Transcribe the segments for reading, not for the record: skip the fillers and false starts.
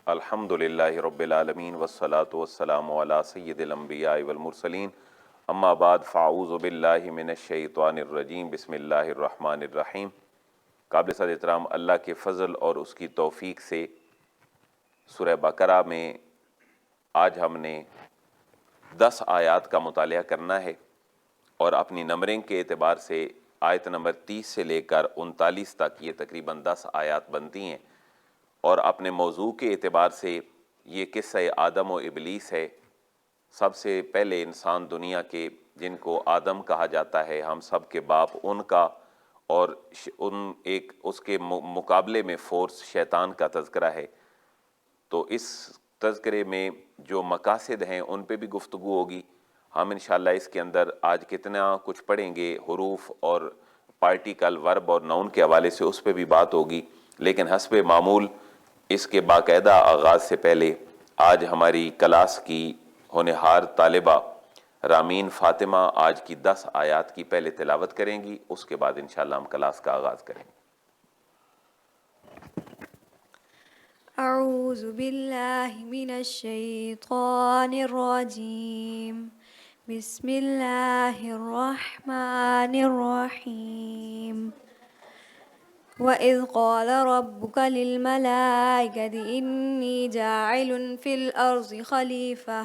الحمدللہ رب العالمین والصلاة والسلام علی سید الانبیاء والمرسلین اما بعد فاعوذ باللہ من الشیطان الرجیم بسم اللہ الرحمن الرحیم۔ قابل صد احترام اللہ کے فضل اور اس کی توفیق سے سورہ بقرہ میں آج ہم نے 10 آیات کا مطالعہ کرنا ہے، اور اپنی نمبرنگ کے اعتبار سے آیت نمبر 30 سے لے کر 39 تک یہ تقریباً 10 آیات بنتی ہیں، اور اپنے موضوع کے اعتبار سے یہ قصہ آدم و ابلیس ہے۔ سب سے پہلے انسان دنیا کے جن کو آدم کہا جاتا ہے، ہم سب کے باپ، ان کا اور اس کے مقابلے میں فورس شیطان کا تذکرہ ہے۔ تو اس تذکرے میں جو مقاصد ہیں ان پہ بھی گفتگو ہوگی۔ ہم انشاءاللہ اس کے اندر آج کتنا کچھ پڑھیں گے، حروف اور پارٹیکل، ورب اور نون کے حوالے سے اس پہ بھی بات ہوگی، لیکن حسب معمول اس کے باقاعدہ آغاز سے پہلے آج ہماری کلاس کی ہونہار طالبہ رامین فاطمہ آج کی 10 آیات کی پہلے تلاوت کریں گی، اس کے بعد انشاءاللہ ہم کلاس کا آغاز کریں گے۔ اعوذ باللہ من الشیطان الرجیم، بسم اللہ الرحمن الرحیم۔ وَإِذْ قَالَ رَبُّكَ لِلْمَلَائِكَةِ إِنِّي جَاعِلٌ فِي الْأَرْضِ خَلِيفَةً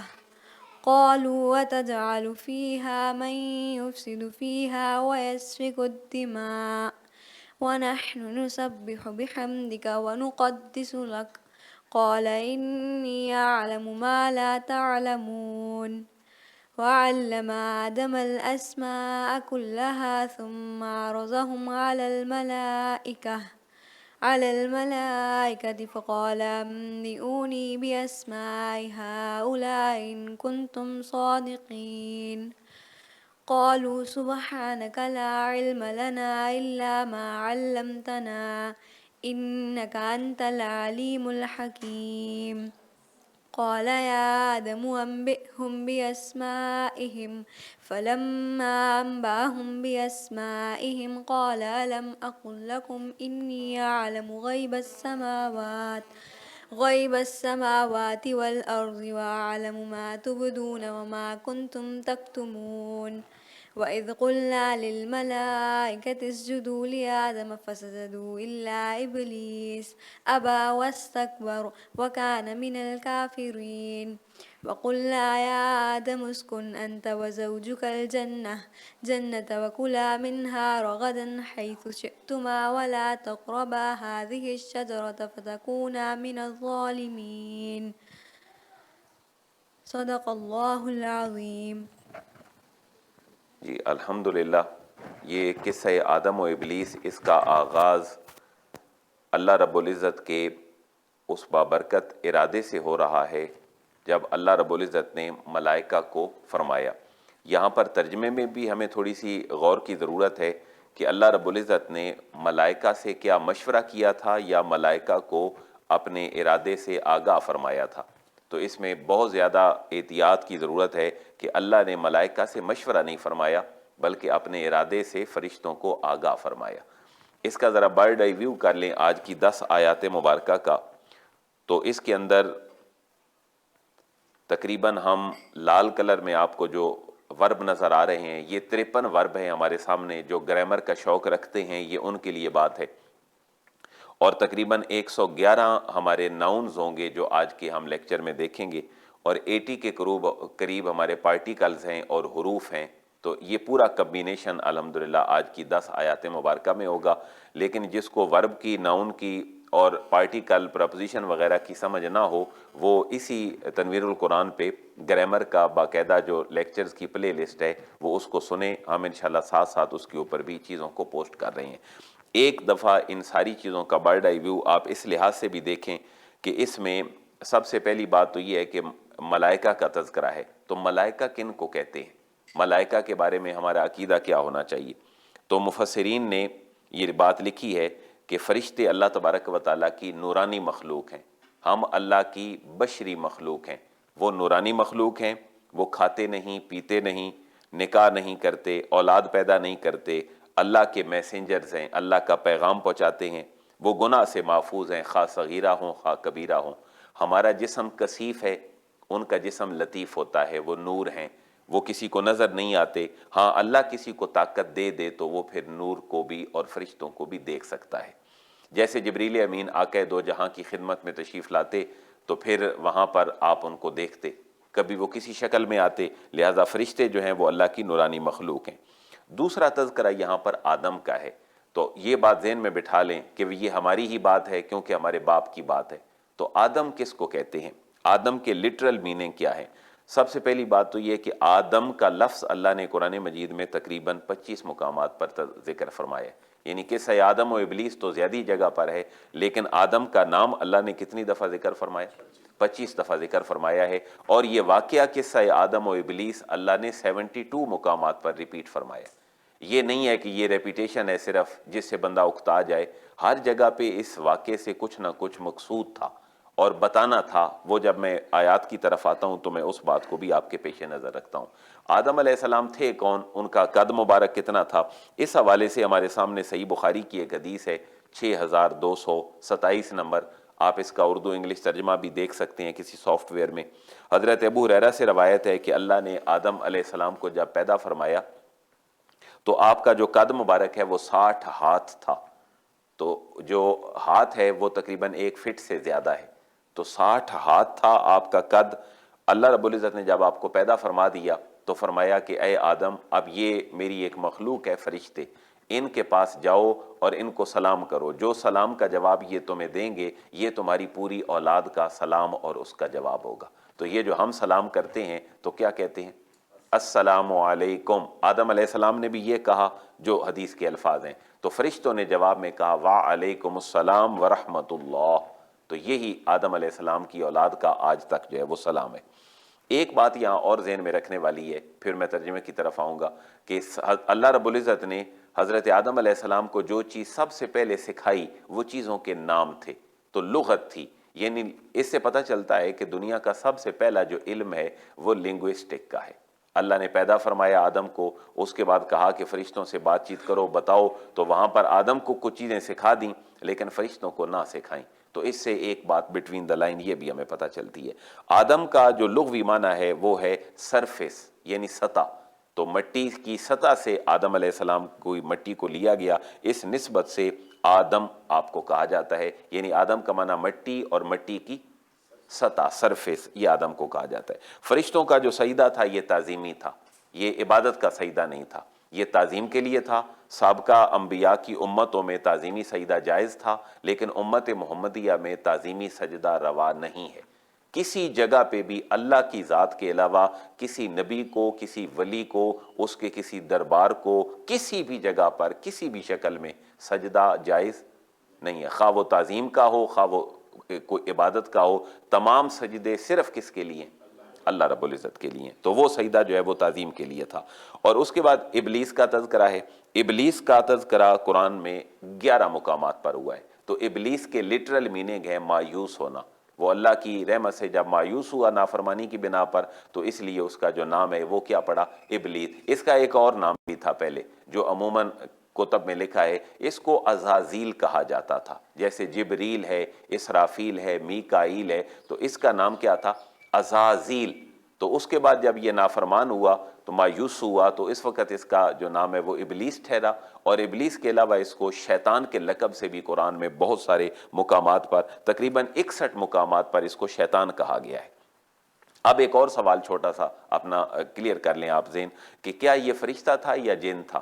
قَالُوا وَتَجْعَلُ فِيهَا مَن يُفْسِدُ فِيهَا وَيَسْفِكُ الدِّمَاءَ وَنَحْنُ نُسَبِّحُ بِحَمْدِكَ وَنُقَدِّسُ لَكَ قَالَ إِنِّي أَعْلَمُ مَا لَا تَعْلَمُونَ۔ وَعَلَّمَ آدَمَ الْأَسْمَاءَ كُلَّهَا ثُمَّ عَرَضَهُمْ عَلَى الْمَلَائِكَةِ فَقَالَ أَنبِئُونِي بِأَسْمَاءِ هَؤُلَاءِ إِن كُنتُمْ صَادِقِينَ۔ قَالُوا سُبْحَانَكَ لَا عِلْمَ لَنَا إِلَّا مَا عَلَّمْتَنَا إِنَّكَ أَنْتَ الْعَلِيمُ الْحَكِيمُ۔ قال يا آدم أنبئهم بأسمائهم فلما أنبأهم بأسمائهم قال ألم أقل لكم إني أعلم غيب السماوات والأرض وأعلم ما تبدون وما كنتم تكتمون۔ وَإِذْ قُلْنَا لِلْمَلَائِكَةِ اسْجُدُوا لِآدَمَ فَسَجَدُوا إِلَّا إِبْلِيسَ أَبَى وَاسْتَكْبَرَ وَكَانَ مِنَ الْكَافِرِينَ۔ وَقُلْنَا يَا آدَمُ اسْكُنْ أَنْتَ وَزَوْجُكَ الْجَنَّةَ وَكُلَا مِنْهَا رَغَدًا حَيْثُ شِئْتُمَا وَلَا تَقْرَبَا هَٰذِهِ الشَّجَرَةَ فَتَكُونَا مِنَ الظَّالِمِينَ۔ صدق اللہ العظیم۔ جی الحمدللہ، یہ قصہ آدم و ابلیس، اس کا آغاز اللہ رب العزت کے اس بابرکت ارادے سے ہو رہا ہے جب اللہ رب العزت نے ملائکہ کو فرمایا۔ یہاں پر ترجمے میں بھی ہمیں تھوڑی سی غور کی ضرورت ہے کہ اللہ رب العزت نے ملائکہ سے کیا مشورہ کیا تھا یا ملائکہ کو اپنے ارادے سے آگاہ فرمایا تھا۔ تو اس میں بہت زیادہ احتیاط کی ضرورت ہے کہ اللہ نے ملائکہ سے مشورہ نہیں فرمایا بلکہ اپنے ارادے سے فرشتوں کو آگاہ فرمایا۔ اس کا ذرا برڈ آئی ویو کر لیں آج کی 10 آیات مبارکہ کا، تو اس کے اندر تقریباً ہم لال کلر میں آپ کو جو ورب نظر آ رہے ہیں، یہ 53 ورب ہیں ہمارے سامنے۔ جو گرامر کا شوق رکھتے ہیں یہ ان کے لیے بات ہے، اور تقریباً 111 ہمارے ناؤنز ہوں گے جو آج کے ہم لیکچر میں دیکھیں گے، اور 80 کے قریب ہمارے پارٹیکلز ہیں اور حروف ہیں۔ تو یہ پورا کمبینیشن الحمدللہ آج کی 10 آیات مبارکہ میں ہوگا۔ لیکن جس کو ورب کی، ناؤن کی اور پارٹیکل، پرپوزیشن وغیرہ کی سمجھ نہ ہو، وہ اسی تنویر القرآن پہ گرامر کا باقاعدہ جو لیکچرز کی پلے لسٹ ہے وہ اس کو سنیں۔ ہم انشاءاللہ ساتھ ساتھ اس کے اوپر بھی چیزوں کو پوسٹ کر رہے ہیں۔ ایک دفعہ ان ساری چیزوں کا برڈ آئی ویو آپ اس لحاظ سے بھی دیکھیں کہ اس میں سب سے پہلی بات تو یہ ہے کہ ملائکہ کا تذکرہ ہے۔ تو ملائکہ کن کو کہتے ہیں؟ ملائکہ کے بارے میں ہمارا عقیدہ کیا ہونا چاہیے؟ تو مفسرین نے یہ بات لکھی ہے کہ فرشتے اللہ تبارک و تعالیٰ کی نورانی مخلوق ہیں، ہم اللہ کی بشری مخلوق ہیں۔ وہ نورانی مخلوق ہیں، وہ کھاتے نہیں، پیتے نہیں، نکاح نہیں کرتے، اولاد پیدا نہیں کرتے، اللہ کے میسنجرز ہیں، اللہ کا پیغام پہنچاتے ہیں۔ وہ گناہ سے محفوظ ہیں، خواہ صغیرہ ہوں خواہ کبیرہ ہوں۔ ہمارا جسم کثیف ہے، ان کا جسم لطیف ہوتا ہے، وہ نور ہیں، وہ کسی کو نظر نہیں آتے. ہاں اللہ کسی کو طاقت دے دے تو وہ پھر نور کو بھی اور فرشتوں کو بھی دیکھ سکتا ہے. جیسے جبریل امین آقا دو جہاں کی خدمت میں تشریف لاتے تو پھر وہاں پر آپ ان کو دیکھتے، کبھی وہ کسی شکل میں آتے. لہذا فرشتے جو ہیں وہ اللہ کی نورانی مخلوق ہیں. دوسرا تذکرہ یہاں پر آدم کا ہے، تو یہ بات ذہن میں بٹھا لیں کہ یہ ہماری ہی بات ہے کیونکہ ہمارے باپ کی بات ہے. تو آدم کس کو کہتے ہیں؟ آدم کے لٹرل میننگ کیا ہے؟ سب سے پہلی بات تو یہ کہ آدم کا لفظ اللہ نے قرآن مجید میں تقریباً 25 مقامات پر ذکر فرمایا ہے. یعنی قصہ آدم و ابلیس تو زیادہ جگہ پر ہے، لیکن آدم کا نام اللہ نے کتنی دفعہ ذکر فرمایا؟ 25 دفعہ ذکر فرمایا ہے. اور یہ واقعہ قصہ آدم و ابلیس اللہ نے 72 مقامات پر ریپیٹ فرمایا. یہ نہیں ہے کہ یہ ریپیٹیشن ہے صرف جس سے بندہ اکتا جائے. ہر جگہ پہ اس واقعے سے کچھ نہ کچھ مقصود تھا اور بتانا تھا. وہ جب میں آیات کی طرف آتا ہوں تو میں اس بات کو بھی آپ کے پیش نظر رکھتا ہوں. آدم علیہ السلام تھے کون؟ ان کا قد مبارک کتنا تھا؟ اس حوالے سے ہمارے سامنے صحیح بخاری کی ایک حدیث ہے 6227 نمبر. آپ اس کا اردو انگلش ترجمہ بھی دیکھ سکتے ہیں کسی سافٹ ویئر میں. حضرت ابو ہریرہ سے روایت ہے کہ اللہ نے آدم علیہ السلام کو جب پیدا فرمایا تو آپ کا جو قد مبارک ہے وہ 60 ہاتھ تھا. تو جو ہاتھ ہے وہ تقریباً 1 فٹ سے زیادہ ہے. تو 60 ہاتھ تھا آپ کا قد. اللہ رب العزت نے جب آپ کو پیدا فرما دیا تو فرمایا کہ اے آدم اب یہ میری ایک مخلوق ہے فرشتے، ان کے پاس جاؤ اور ان کو سلام کرو. جو سلام کا جواب یہ تمہیں دیں گے یہ تمہاری پوری اولاد کا سلام اور اس کا جواب ہوگا. تو یہ جو ہم سلام کرتے ہیں تو کیا کہتے ہیں؟ السلام علیکم. آدم علیہ السلام نے بھی یہ کہا جو حدیث کے الفاظ ہیں. تو فرشتوں نے جواب میں کہا وعلیکم السلام ورحمۃ اللہ. تو یہی آدم علیہ السلام کی اولاد کا آج تک جو ہے وہ سلام ہے. ایک بات یہاں اور ذہن میں رکھنے والی ہے، پھر میں ترجمے کی طرف آؤں گا، کہ اللہ رب العزت نے حضرت آدم علیہ السلام کو جو چیز سب سے پہلے سکھائی وہ چیزوں کے نام تھے. تو لغت تھی. یعنی اس سے پتہ چلتا ہے کہ دنیا کا سب سے پہلا جو علم ہے وہ لنگوسٹک کا ہے. اللہ نے پیدا فرمایا آدم کو، اس کے بعد کہا کہ فرشتوں سے بات چیت کرو بتاؤ. تو وہاں پر آدم کو کچھ چیزیں سکھا دیں لیکن فرشتوں کو نہ سکھائیں. تو اس سے ایک بات بٹوین دا لائن یہ بھی ہمیں پتہ چلتی ہے. آدم کا جو لغوی معنی ہے وہ ہے سرفیس، یعنی سطح. تو مٹی کی سطح سے آدم علیہ السلام کو مٹی کو لیا گیا، اس نسبت سے آدم آپ کو کہا جاتا ہے. یعنی آدم کا معنی مٹی اور مٹی کی سطح، سرفیس، یہ آدم کو کہا جاتا ہے. فرشتوں کا جو سجدہ تھا یہ تعظیمی تھا، یہ عبادت کا سجدہ نہیں تھا، یہ تعظیم کے لیے تھا. سابقہ انبیاء کی امتوں میں تعظیمی سجدہ جائز تھا، لیکن امت محمدیہ میں تعظیمی سجدہ روا نہیں ہے. کسی جگہ پہ بھی اللہ کی ذات کے علاوہ کسی نبی کو، کسی ولی کو، اس کے کسی دربار کو کسی بھی جگہ پر کسی بھی شکل میں سجدہ جائز نہیں ہے. خواہ وہ تعظیم کا ہو، خواہ وہ کوئی عبادت کا ہو. تمام سجدے صرف کس کے لیے؟ اللہ رب العزت کے لیے. تو وہ سجدہ جو ہے وہ تعظیم کے لیے تھا. اور اس کے بعد ابلیس کا تذکرہ ہے. ابلیس کا تذکرہ قرآن میں 11 مقامات پر ہوا ہے. تو ابلیس کے لٹرل میننگ ہے مایوس ہونا. وہ اللہ کی رحمت سے جب مایوس ہوا نافرمانی کی بنا پر تو اس لیے اس کا جو نام ہے وہ کیا پڑا؟ ابلیس. اس کا ایک اور نام بھی تھا پہلے جو عموماً کتب میں لکھا ہے، اس کو عزازیل کہا جاتا تھا. جیسے جبریل ہے، اسرافیل ہے، میکائیل ہے، تو اس کا نام کیا تھا؟ عزازیل. تو اس کے بعد جب یہ نافرمان ہوا تو مایوس ہوا تو اس وقت اس کا جو نام ہے وہ ابلیس ٹھہرا. اور ابلیس کے علاوہ اس کو شیطان کے لقب سے بھی قرآن میں بہت سارے مقامات پر، تقریباً 61 مقامات پر اس کو شیطان کہا گیا ہے. اب ایک اور سوال چھوٹا سا اپنا کلیئر کر لیں آپ ذہن، کہ کیا یہ فرشتہ تھا یا جن تھا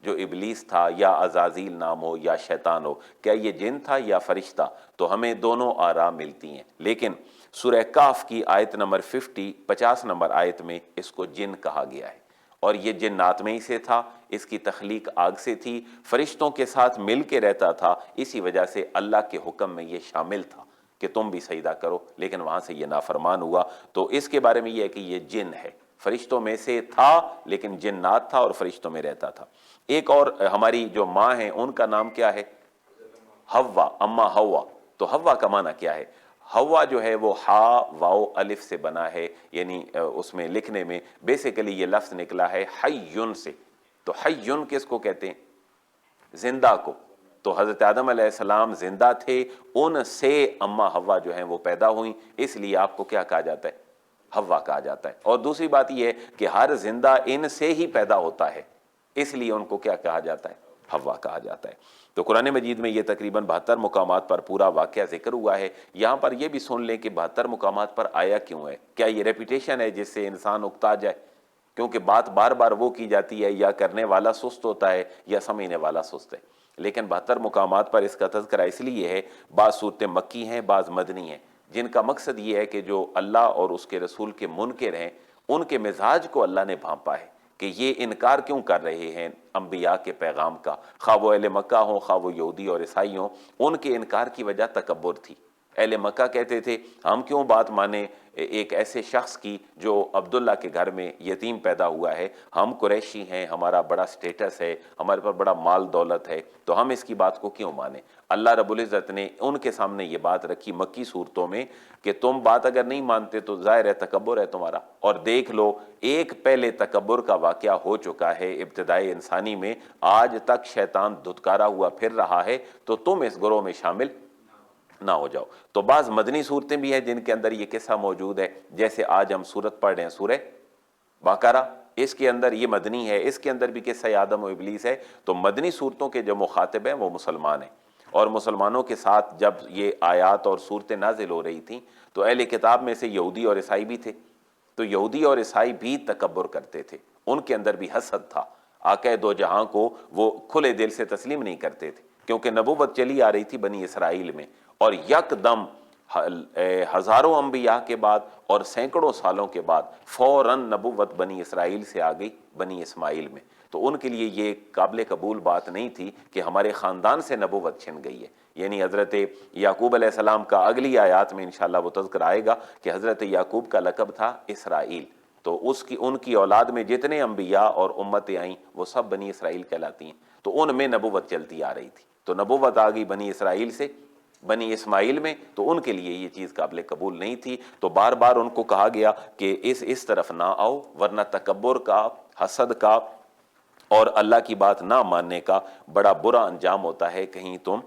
جو ابلیس تھا، یا عزازیل نام ہو یا شیطان ہو؟ کیا یہ جن تھا یا فرشتہ؟ تو ہمیں دونوں آراء ملتی ہیں، لیکن سورہ کاف کی آیت نمبر 50 نمبر آیت میں اس کو جن کہا گیا ہے. اور یہ جنات میں ہی سے تھا، اس کی تخلیق آگ سے تھی، فرشتوں کے ساتھ مل کے رہتا تھا. اسی وجہ سے اللہ کے حکم میں یہ شامل تھا کہ تم بھی سجدہ کرو، لیکن وہاں سے یہ نافرمان ہوا. تو اس کے بارے میں یہ ہے کہ یہ جن ہے، فرشتوں میں سے تھا لیکن جنات تھا اور فرشتوں میں رہتا تھا. ایک اور ہماری جو ماں ہیں ان کا نام کیا ہے؟ حوا، اما حوا. تو حوا کا معنی کیا ہے؟ حوا جو ہے وہ ہا واو الف سے بنا ہے. یعنی اس میں لکھنے میں بیسیکلی یہ لفظ نکلا ہے حیون سے. تو حیون کس کو کہتے ہیں؟ زندہ کو. تو حضرت آدم علیہ السلام زندہ تھے، ان سے اماں حوا جو ہیں وہ پیدا ہوئیں، اس لیے آپ کو کیا کہا جاتا ہے؟ حوا کہا جاتا ہے۔ اور دوسری بات یہ ہے کہ ہر زندہ ان سے ہی پیدا ہوتا ہے، اس لیے ان کو کیا کہا جاتا ہے؟ حوا کہا جاتا ہے۔ تو قرآن مجید میں یہ تقریباً 72 مقامات پر پورا واقعہ ذکر ہوا ہے۔ یہاں پر یہ بھی سن لیں کہ 72 مقامات پر آیا کیوں ہے؟ کیا یہ ریپیٹیشن ہے جس سے انسان اکتا جائے؟ کیونکہ بات بار بار وہ کی جاتی ہے، یا کرنے والا سست ہوتا ہے یا سمجھنے والا سست ہے۔ لیکن 72 مقامات پر اس کا تذکرہ اس لیے ہے، بعض صورتیں مکی ہیں، بعض مدنی ہیں، جن کا مقصد یہ ہے کہ جو اللہ اور اس کے رسول کے منکر ہیں، ان کے مزاج کو اللہ نے بھانپا ہے کہ یہ انکار کیوں کر رہے ہیں انبیاء کے پیغام کا، خواہ وہ اہل مکہ ہوں، خواہ وہ یہودی اور عیسائی ہوں۔ ان کے انکار کی وجہ تکبر تھی۔ اہل مکہ کہتے تھے ہم کیوں بات مانیں ایک ایسے شخص کی جو عبداللہ کے گھر میں یتیم پیدا ہوا ہے، ہم قریشی ہیں، ہمارا بڑا سٹیٹس ہے، ہمارے پر بڑا مال دولت ہے، تو ہم اس کی بات کو کیوں مانیں؟ اللہ رب العزت نے ان کے سامنے یہ بات رکھی مکی صورتوں میں کہ تم بات اگر نہیں مانتے تو ظاہر ہے تکبر ہے تمہارا۔ اور دیکھ لو ایک پہلے تکبر کا واقعہ ہو چکا ہے ابتدائی انسانی میں، آج تک شیطان دھتکارا ہوا پھر رہا ہے، تو تم اس گروہ میں شامل نہ ہو جاؤ۔ تو بعض مدنی صورتیں بھی ہیں جن کے اندر یہ قصہ موجود ہے، جیسے آج ہم سورت پڑھ رہے ہیں سورہ بقرہ، اس کے اندر یہ مدنی ہے، اس کے اندر بھی قصہ آدم و ابلیس ہے۔ تو مدنی صورتوں کے جو مخاطب ہیں وہ مسلمان ہیں، اور مسلمانوں کے ساتھ جب یہ آیات اور صورتیں نازل ہو رہی تھیں تو اہل کتاب میں سے یہودی اور عیسائی بھی تھے، تو یہودی اور عیسائی بھی تکبر کرتے تھے، ان کے اندر بھی حسد تھا، آقا دو جہاں کو وہ کھلے دل سے تسلیم نہیں کرتے تھے، کیونکہ نبوت چلی آ رہی تھی بنی اسرائیل میں، اور یکدم ہزاروں انبیاء کے بعد اور سینکڑوں سالوں کے بعد فوراً نبوت بنی اسرائیل سے آ گئی بنی اسماعیل میں۔ تو ان کے لیے یہ قابل قبول بات نہیں تھی کہ ہمارے خاندان سے نبوت چھن گئی ہے۔ یعنی حضرت یعقوب علیہ السلام کا اگلی آیات میں انشاءاللہ وہ تذکر آئے گا کہ حضرت یعقوب کا لقب تھا اسرائیل، تو ان کی اولاد میں جتنے انبیاء اور امتیں آئیں وہ سب بنی اسرائیل کہلاتی ہیں، تو ان میں نبوت چلتی آ رہی تھی۔ تو نبوت آ گئی بنی اسرائیل سے بنی اسماعیل میں، تو ان کے لیے یہ چیز قابل قبول نہیں تھی، تو بار بار ان کو کہا گیا کہ اس طرف نہ آؤ، ورنہ تکبر کا، حسد کا اور اللہ کی بات نہ ماننے کا بڑا برا انجام ہوتا ہے، کہیں تم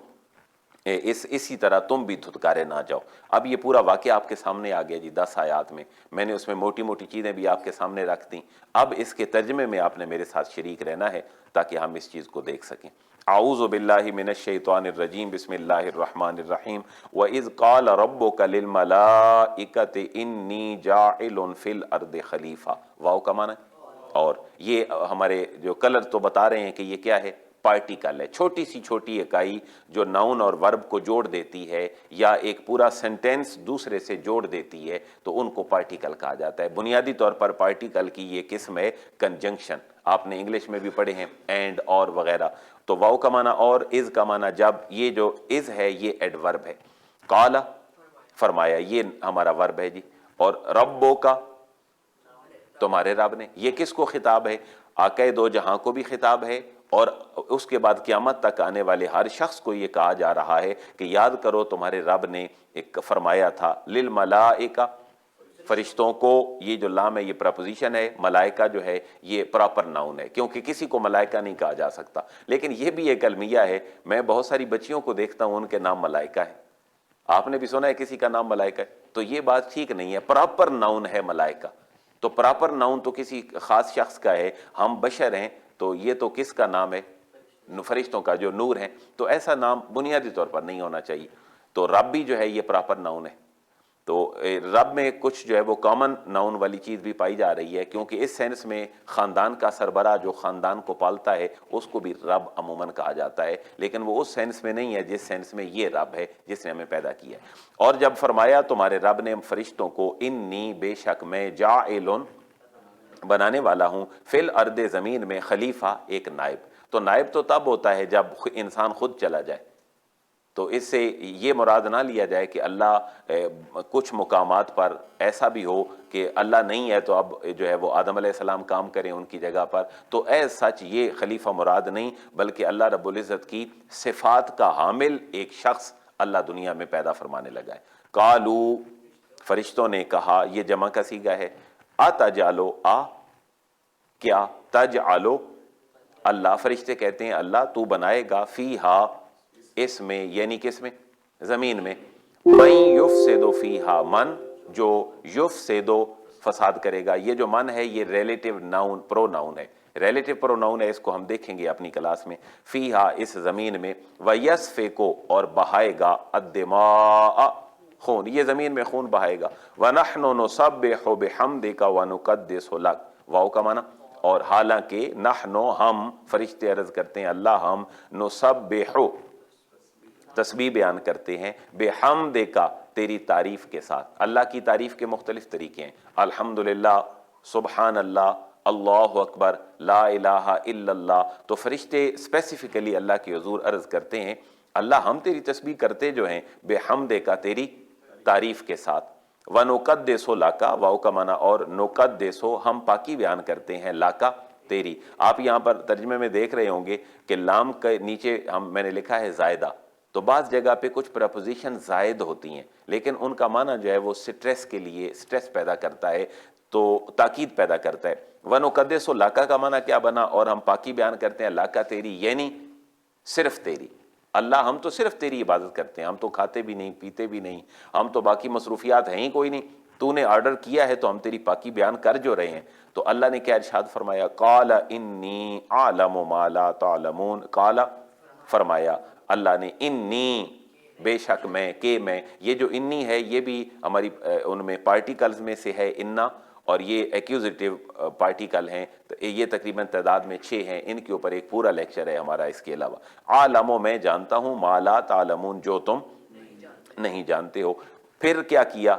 اسی طرح تم بھی دھتکارے نہ جاؤ۔ اب یہ پورا واقعہ آپ کے سامنے آ گیا جی 10 آیات میں نے اس میں موٹی موٹی چیزیں بھی آپ کے سامنے رکھ دیں۔ اب اس کے ترجمے میں آپ نے میرے ساتھ شریک رہنا ہے تاکہ ہم اس چیز کو دیکھ سکیں۔ اعوذ باللہ من الشیطان الرجیم، بسم اللہ الرحمن الرحیم۔ وَإِذْ قَالَ رَبُّكَ لِلْمَلَائِكَةِ إِنِّي جَاعِلٌ فِي الْأَرْضِ خلیفہ، واو کا معنی ہے، اور یہ ہمارے جو کلر تو بتا رہے ہیں کہ یہ کیا ہے؟ پارٹیکل ہے، چھوٹی سی چھوٹی اکائی جو ناؤن اور ورب کو جوڑ دیتی ہے یا ایک پورا سینٹینس دوسرے سے جوڑ دیتی ہے، تو ان کو پارٹیکل کہا جاتا ہے۔ بنیادی طور پر پارٹیکل کی یہ قسم ہے کنجنکشن، آپ نے انگلش میں بھی پڑھے ہیں اینڈ اور وغیرہ۔ تو واو کا معنی اور، از کا معنی جب، یہ جو از ہے یہ ایڈورب ہے۔ قال فرمایا، یہ ہمارا ورب ہے جی، اور ربو کا تمہارے رب نے، یہ کس کو خطاب ہے؟ آقا دو جہاں کو بھی خطاب ہے، اور اس کے بعد قیامت تک آنے والے ہر شخص کو یہ کہا جا رہا ہے کہ یاد کرو تمہارے رب نے ایک فرمایا تھا للملائکہ، فرشتوں کو، یہ جو لام ہے یہ پراپوزیشن ہے، ملائکہ جو ہے یہ پراپر ناؤن ہے، کیونکہ کسی کو ملائکہ نہیں کہا جا سکتا، لیکن یہ بھی ایک المیہ ہے، میں بہت ساری بچیوں کو دیکھتا ہوں ان کے نام ملائکہ ہے، آپ نے بھی سنا ہے کسی کا نام ملائکہ ہے، تو یہ بات ٹھیک نہیں ہے، پراپر ناؤن ہے ملائکہ، تو پراپر ناؤن تو کسی خاص شخص کا ہے، ہم بشر ہیں، تو یہ تو کس کا نام ہے؟ فرشتوں کا جو نور ہیں، تو ایسا نام بنیادی طور پر نہیں ہونا چاہیے۔ تو رب بھی جو ہے یہ پراپر ناؤن ہے، تو رب میں کچھ جو ہے وہ کامن ناؤن والی چیز بھی پائی جا رہی ہے، کیونکہ اس سینس میں خاندان کا سربراہ جو خاندان کو پالتا ہے اس کو بھی رب عموماً کہا جاتا ہے، لیکن وہ اس سینس میں نہیں ہے جس سینس میں یہ رب ہے جس نے ہمیں پیدا کیا ہے۔ اور جب فرمایا تمہارے رب نے فرشتوں کو، انی بے شک میں جاعلن بنانے والا ہوں، فی الارض زمین میں خلیفہ ایک نائب، تو نائب تو تب ہوتا ہے جب انسان خود چلا جائے، تو اس سے یہ مراد نہ لیا جائے کہ اللہ کچھ مقامات پر ایسا بھی ہو کہ اللہ نہیں ہے تو اب جو ہے وہ آدم علیہ السلام کام کریں ان کی جگہ پر، تو ایز سچ یہ خلیفہ مراد نہیں، بلکہ اللہ رب العزت کی صفات کا حامل ایک شخص اللہ دنیا میں پیدا فرمانے لگا ہے۔ قالو، فرشتوں نے کہا، یہ جمع کا صیغہ ہے، اتجعلو، کیا، تجعلو، اللہ، فرشتے کہتے ہیں اللہ تو بنائے گا، فیہا، اس میں یعنی کس میں؟ زمین میں. من یفسد فیہا، من جو یفسد فساد کرے گا. یہ جو من ہے یہ ریلیٹیو ناؤن پرو ناؤن ہے، ریلیٹیو پرو ناؤن ہے، اس کو ہم دیکھیں گے اپنی کلاس میں. فیہا اس زمین میں، ویسفک اور بہائے گا الدماء خون، یہ زمین میں خون بہائے گا. وَنَحْنُ نُسَبِّحُ بِحَمْدِكَ وَنُقَدِّسُ لَكَ، واو کا معنی اور حالانکہ نحن ہم فرشتے عرض کرتے ہیں اللہ ہم نسبح تسبیح بیان کرتے ہیں بحمدک تیری تعریف کے ساتھ. اللہ کی تعریف کے مختلف طریقے ہیں، الحمدللہ، سبحان اللہ، اللہ اکبر، لا الہ الا اللہ. تو فرشتے اسپیسیفکلی اللہ کے حضور عرض کرتے ہیں اللہ ہم تیری تسبیح کرتے جو ہیں بحمدک تیری تعریف کے ساتھ. وَنُقَدِّسُ لَكَ، واو کا معنی اور نقدسو ہم پاکی بیان کرتے ہیں لاکا تیری. آپ یہاں پر ترجمے میں دیکھ رہے ہوں گے کہ لام کے نیچے میں نے لکھا ہے زائدہ، تو بعض جگہ پہ کچھ پریپوزیشن زائد ہوتی ہیں لیکن ان کا معنی جو ہے وہ سٹریس کے لیے سٹریس پیدا کرتا ہے، تو تاکید پیدا کرتا ہے. وَنُقَدِّسُ لَكَ کا معنی کیا بنا؟ اور ہم پاکی بیان کرتے ہیں لاکا تیری، یعنی صرف تیری. اللہ ہم تو صرف تیری عبادت کرتے ہیں، ہم تو کھاتے بھی نہیں پیتے بھی نہیں، ہم تو باقی مصروفیات ہیں ہی کوئی نہیں، تو نے آرڈر کیا ہے تو ہم تیری پاکی بیان کر جو رہے ہیں. تو اللہ نے کیا ارشاد فرمایا؟ قال انی اعلم ما لا تعلمون، قال فرمایا اللہ نے انی بے شک میں، کہ میں، یہ جو انی ہے یہ بھی ہماری ان میں پارٹیکلز میں سے ہے انا، اور یہ ایکیوزیٹیو پارٹیکل ہیں، تو یہ تقریباً تعداد میں 6 ہیں. ان کے اوپر ایک پورا لیکچر ہے ہمارا اس کے علاوہ. عالم میں جانتا ہوں، ما لا تعلمون جو تم نہیں جانتے ہو. پھر کیا کیا؟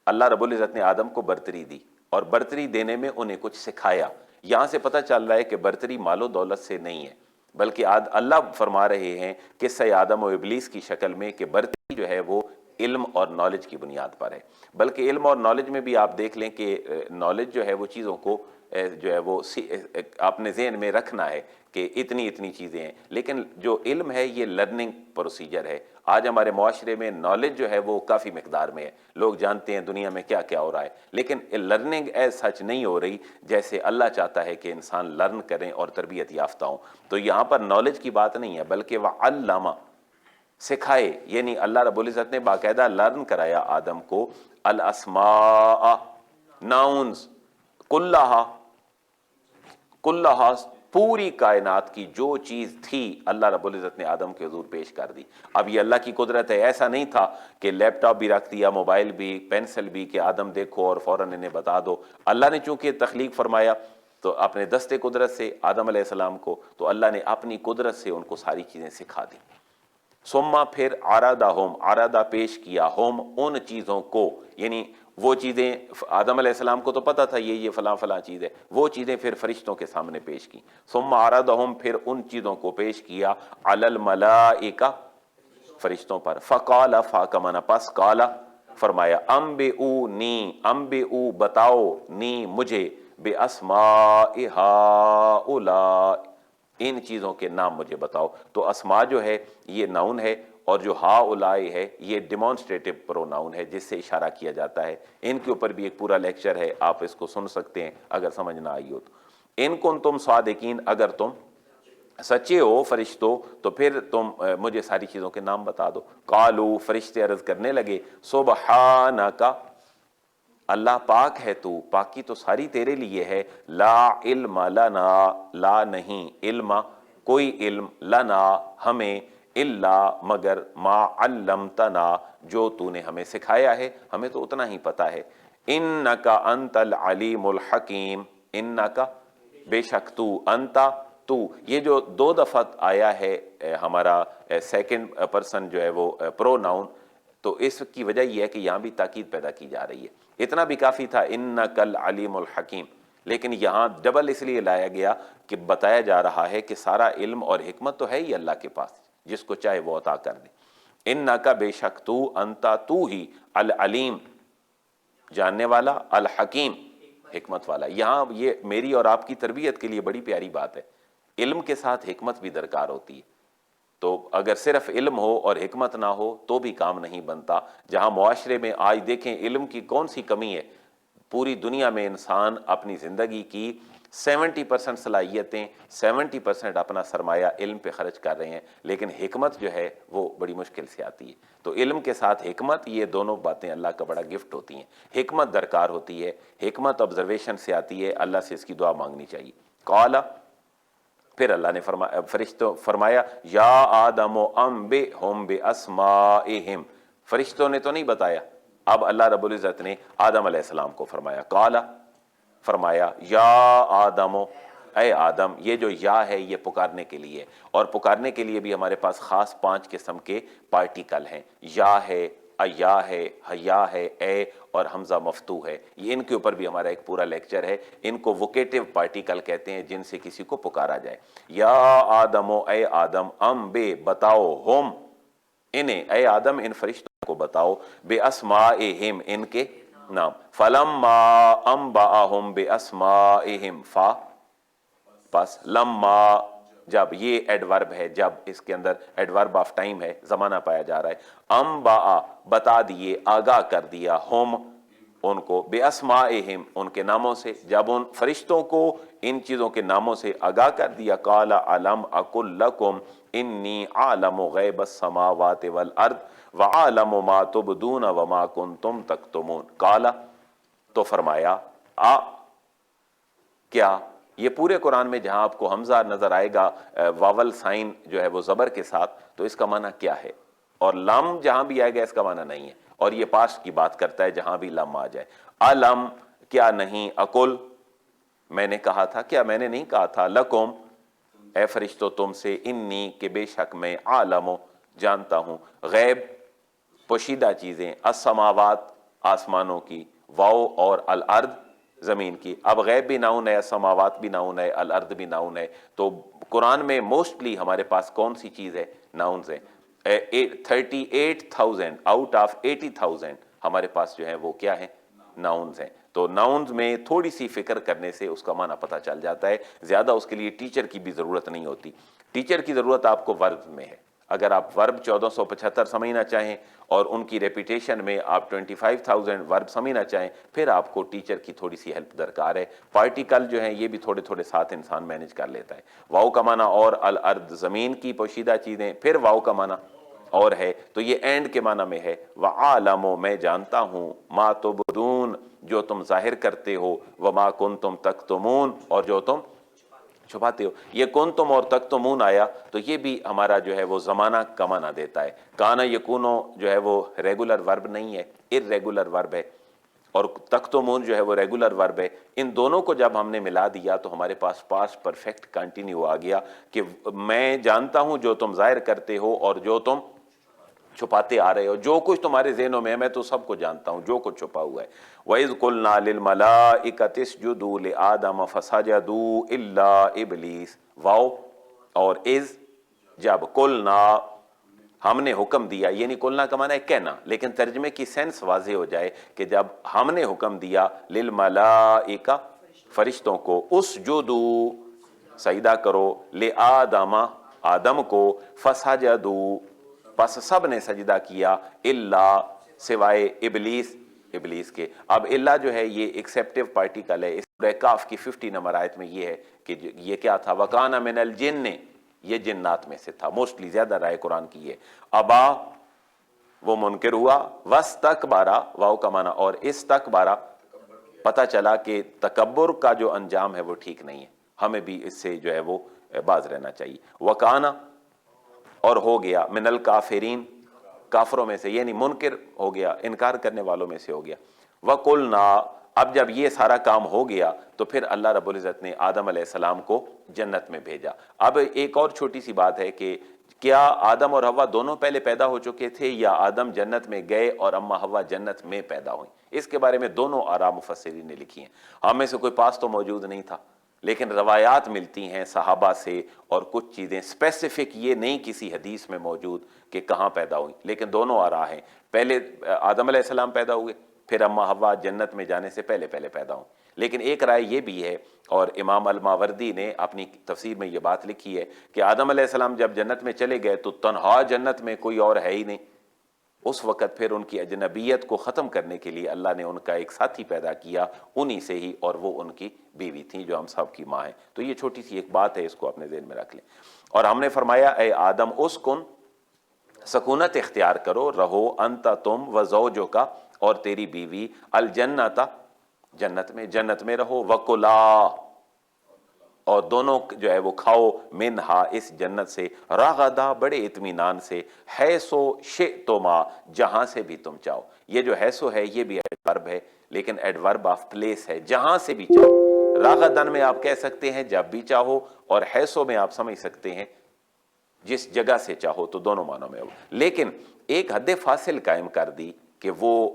اللہ رب العزت نے آدم کو برتری دی اور برتری دینے میں انہیں کچھ سکھایا. یہاں سے پتہ چل رہا ہے کہ برتری مال و دولت سے نہیں ہے، بلکہ اللہ فرما رہے ہیں قصہ آدم و ابلیس کی شکل میں کہ برتری جو ہے وہ علم اور نالج کی بنیاد پر ہے. بلکہ علم اور نالج میں بھی آپ دیکھ لیں کہ نالج جو ہے وہ چیزوں کو جو ہے وہ اپنے ذہن میں رکھنا ہے کہ اتنی اتنی چیزیں ہیں، لیکن جو علم ہے یہ لرننگ پروسیجر ہے. آج ہمارے معاشرے میں نالج جو ہے وہ کافی مقدار میں ہے، لوگ جانتے ہیں دنیا میں کیا کیا ہو رہا ہے، لیکن لرننگ ایز سچ نہیں ہو رہی جیسے اللہ چاہتا ہے کہ انسان لرن کریں اور تربیت یافتہ ہوں. تو یہاں پر نالج کی بات نہیں ہے بلکہ وَعَلَّمَ سکھائے، یعنی اللہ رب العزت نے باقاعدہ لرن کرایا آدم کو الاسماء ناؤنز کلہا پوری کائنات کی جو چیز تھی اللہ رب العزت نے آدم کے حضور پیش کر دی. اب یہ اللہ کی قدرت ہے، ایسا نہیں تھا کہ لیپ ٹاپ بھی رکھ دیا، موبائل بھی، پینسل بھی کہ آدم دیکھو اور فوراً انہیں بتا دو. اللہ نے چونکہ تخلیق فرمایا تو اپنے دست قدرت سے آدم علیہ السلام کو، تو اللہ نے اپنی قدرت سے ان کو ساری چیزیں سکھا دی. ثم پھر عرضہ پیش کیا ہم ان چیزوں کو، یعنی وہ چیزیں آدم علیہ السلام کو تو پتہ تھا یہ فلاں فلاں چیز ہے، وہ چیزیں پھر فرشتوں کے سامنے پیش کی. ثم عرضہم پھر ان چیزوں کو پیش کیا علی الملائکہ فرشتوں پر. فقال فاکمنا پس قال فرمایا انبئونی انبئو بتاؤ نی مجھے باسماء ہؤلاء ان چیزوں کے نام مجھے بتاؤ. تو اسماء جو ہے یہ ناؤن ہے اور جو ہا اولائی ہے یہ ڈیمانسٹریٹو پروناؤن ہے جس سے اشارہ کیا جاتا ہے. ان کے اوپر بھی ایک پورا لیکچر ہے، آپ اس کو سن سکتے ہیں اگر سمجھ نہ آئی ہو تو. ان کنتم صادقین اگر تم سچے ہو فرشتوں تو پھر تم مجھے ساری چیزوں کے نام بتا دو. قالو فرشتے عرض کرنے لگے سبحانک اللہ پاک ہے تو، پاکی تو ساری تیرے لیے ہے. لا علم لنا لا نہیں، علم کوئی علم، لنا ہمیں، الا مگر ما علمتنا جو تو نے ہمیں سکھایا ہے، ہمیں تو اتنا ہی پتا ہے. انک انت العلیم الحکیم، انک بے شک تو، انتا تو، یہ جو 2 دفعہ آیا ہے ہمارا سیکنڈ پرسن جو ہے وہ پرو ناؤن، تو اس کی وجہ یہ ہے کہ یہاں بھی تاکید پیدا کی جا رہی ہے. اتنا بھی کافی تھا انک العلیم الحکیم، لیکن یہاں ڈبل اس لیے لایا گیا کہ بتایا جا رہا ہے کہ سارا علم اور حکمت تو ہے ہی اللہ کے پاس، جس کو چاہے وہ عطا کر دے. انک بے شک تو، انتا تو ہی، العلیم جاننے والا، الحکیم حکمت والا. یہاں یہ میری اور آپ کی تربیت کے لیے بڑی پیاری بات ہے، علم کے ساتھ حکمت بھی درکار ہوتی ہے. تو اگر صرف علم ہو اور حکمت نہ ہو تو بھی کام نہیں بنتا. جہاں معاشرے میں آج دیکھیں علم کی کون سی کمی ہے، پوری دنیا میں انسان اپنی زندگی کی 70% صلاحیتیں، 70% اپنا سرمایہ علم پہ خرچ کر رہے ہیں، لیکن حکمت جو ہے وہ بڑی مشکل سے آتی ہے۔ تو علم کے ساتھ حکمت، یہ دونوں باتیں اللہ کا بڑا گفٹ ہوتی ہیں۔ حکمت درکار ہوتی ہے، حکمت آبزرویشن سے آتی ہے، اللہ سے اس کی دعا مانگنی چاہیے۔ قال، پھر اللہ نے فرمایا یا آدم انبئہم باسمائہم، فرشتوں نے تو نہیں بتایا، اب اللہ رب العزت نے آدم علیہ السلام کو فرمایا، قال، فرمایا یا آدم، اے آدم۔ یہ جو یا ہے یہ پکارنے کے لیے، اور پکارنے کے لیے بھی ہمارے پاس خاص 5 قسم کے پارٹیکل ہیں، یا ہے، ایا ہے، حیا ہے، اے اور حمزہ مفتوح ہے۔ یہ ان کے اوپر بھی ہمارا ایک پورا لیکچر ہے۔ ان کو ووکیٹو پارٹیکل کہتے ہیں، جن سے کسی کو پکارا جائے۔ یا آدم، اے آدم، بے بتاؤ، ہم انہیں، اے آدم ان فرشتوں کو بتاؤ، بے اسمائہم ان کے نام۔ فلما انبأہم بے اسمائہم، فا پس لما، جب، یہ ایڈورب ہے، جب اس کے اندر ایڈورب آف ٹائم ہے، زمانہ پایا جا رہا ہے۔ انبأ بتا دیے، آگاہ کر دیا، ہم ان کو، بے اسمائہم ان کے ناموں سے، جب ان فرشتوں کو ان چیزوں کے ناموں سے آگاہ کر دیا۔ قال الم اقل لکم انی اعلم غیب السماوات والارض واعلم ما تبدون وما کنتم تکتمون۔ قال، تو فرمایا، کیا، یہ پورے قرآن میں جہاں آپ کو حمزہ نظر آئے گا واول سائن جو ہے وہ زبر کے ساتھ، تو اس کا معنی کیا ہے؟ اور لم جہاں بھی آئے گا اس کا معنی نہیں ہے، اور یہ پاسٹ کی بات کرتا ہے جہاں بھی لم آ جائے۔ علم، کیا نہیں، اقل، میں نے کہا تھا، کیا میں نے نہیں کہا تھا، لکم، اے فرشتو تم سے، انی کہ بے شک میں، عالم جانتا ہوں، غیب پوشیدہ چیزیں، السماوات آسمانوں کی، واو اور الارض زمین کی۔ اب غیب بھی ناؤن ہے، السماوات بھی ناؤن ہے، الارض بھی ناؤن ہے، تو قرآن میں موسٹلی ہمارے پاس کون سی چیز ہے؟ ناؤنز ہیں۔ 38,000 آؤٹ آف 80,000 ہمارے پاس جو ہے وہ کیا ہیں؟ ناؤنز ہیں۔ تو ناؤنز میں تھوڑی سی فکر کرنے سے اس کا معنی پتہ چل جاتا ہے، زیادہ اس کے لیے ٹیچر کی بھی ضرورت نہیں ہوتی۔ ٹیچر کی ضرورت آپ کو ورب میں ہے۔ اگر آپ ورب 1475 سمجھنا چاہیں اور ان کی ریپیٹیشن میں آپ 25,000 ورب سمجھنا چاہیں، پھر آپ کو ٹیچر کی تھوڑی سی ہیلپ درکار ہے۔ پارٹیکل جو ہیں یہ بھی تھوڑے تھوڑے ساتھ انسان مینج کر لیتا ہے۔ واؤ کا معنی اور، الارض زمین کی پوشیدہ چیزیں، پھر واؤ کا معنی اور ہے، تو یہ اینڈ کے معنی میں ہے۔ وَعَالَمُ میں جانتا ہوں، مَا تُبْدُونَ جو تم ظاہر کرتے ہو، وَمَا كُنْتُمْ تَكْتُمُونَ اور جو تم چھپاتے ہو۔ یہ کنتم اور تکتمون آیا تو یہ بھی ہمارا جو ہے وہ زمانہ کا معنی دیتا ہے۔ کانا یکونو جو ہے وہ ریگولر ورب نہیں ہے، ارریگولر ورب ہے، اور تکتمون جو ہے وہ ریگولر ورب ہے۔ ان دونوں کو جب ہم نے ملا دیا تو ہمارے پاس پاسٹ پرفیکٹ کنٹینیو آ گیا کہ میں جانتا ہوں جو تم ظاہر کرتے ہو اور جو تم چھپاتے آ رہے ہو، جو کچھ تمہارے ذہنوں میں ہے میں تو سب کو جانتا ہوں، جو کچھ چھپا ہوا ہے۔ وَإِذْ قُلْنَا لِلْمَلَائِكَةِ اسْجُدُوا لِآدَمَ فَسَجَدُوا إِلَّا إِبْلِيسَ، واو اور از، جب قلنا ہم نے حکم دیا، یعنی قلنا کا معنی ہے کہنا، لیکن ترجمے کی سینس واضح ہو جائے کہ جب ہم نے حکم دیا للملائکہ فرشتوں کو، اسجدوا سجدہ کرو، لآدم آدم کو، فسجدوا پس سب نے سجدہ کیا، الا سوائے ابلیس، ابلیس کے۔ اب الا جو ہے یہ ایکسیپٹیو پارٹیکل ہے۔ اس سورہ کاف کی 50 نمبر آیت میں یہ ہے کہ یہ کیا تھا، وَكَانَ مِنَ الْجِنِّ، یہ جنات میں سے تھا، موسٹلی زیادہ رائے قرآن کی ہے۔ ابا وہ منکر ہوا، وَاسْتَكْبَرَ واو کا معنی اور استکبارہ، پتہ چلا کہ تکبر کا جو انجام ہے وہ ٹھیک نہیں ہے، ہمیں بھی اس سے جو ہے وہ باز رہنا چاہیے۔ وَكَانَ اور ہو گیا، من الکافرین کافروں میں سے، یعنی منکر ہو گیا، انکار کرنے والوں میں سے ہو گیا۔ وَقُلْنَا اب جب یہ سارا کام ہو گیا تو پھر اللہ رب العزت نے آدم علیہ السلام کو جنت میں بھیجا۔ اب ایک اور چھوٹی سی بات ہے کہ کیا آدم اور حوا دونوں پہلے پیدا ہو چکے تھے یا آدم جنت میں گئے اور اما حوا جنت میں پیدا ہوئیں؟ اس کے بارے میں دونوں آراء مفسرین نے لکھی ہیں۔ ہم میں سے کوئی پاس تو موجود نہیں تھا، لیکن روایات ملتی ہیں صحابہ سے، اور کچھ چیزیں اسپیسیفک یہ نہیں کسی حدیث میں موجود کہ کہاں پیدا ہوئی، لیکن دونوں آراء ہیں۔ پہلے آدم علیہ السلام پیدا ہوئے، پھر اما حوا جنت میں جانے سے پہلے پیدا ہوں۔ لیکن ایک رائے یہ بھی ہے، اور امام الماوردی نے اپنی تفسیر میں یہ بات لکھی ہے کہ آدم علیہ السلام جب جنت میں چلے گئے تو تنہا جنت میں کوئی اور ہے ہی نہیں، اس وقت پھر ان کی اجنبیت کو ختم کرنے کے لیے اللہ نے ان کا ایک ساتھی پیدا کیا انہی سے ہی، اور وہ ان کی بیوی تھیں جو ہم سب کی ماں ہیں۔ تو یہ چھوٹی سی ایک بات ہے، اس کو اپنے ذہن میں رکھ لیں۔ اور ہم نے فرمایا اے آدم اسکن، سکونت اختیار کرو، رہو، انت تم و زوجک اور تیری بیوی، الجنت جنت میں رہو، وکلا اور دونوں جو ہے وہ کھاؤ، منہا اس جنت سے، راغدا بڑے اطمینان سے، حیثو شئتما جہاں سے بھی تم چاہو۔ یہ جو حیثو ہے یہ بھی ایڈورب ہے، لیکن ایڈورب آف پلیس ہے، جہاں سے بھی چاہو۔ راغدن میں آپ کہہ سکتے ہیں جب بھی چاہو، اور حیثو میں آپ سمجھ سکتے ہیں جس جگہ سے چاہو، تو دونوں معنوں میں ہو۔ لیکن ایک حد فاصل قائم کر دی کہ وہ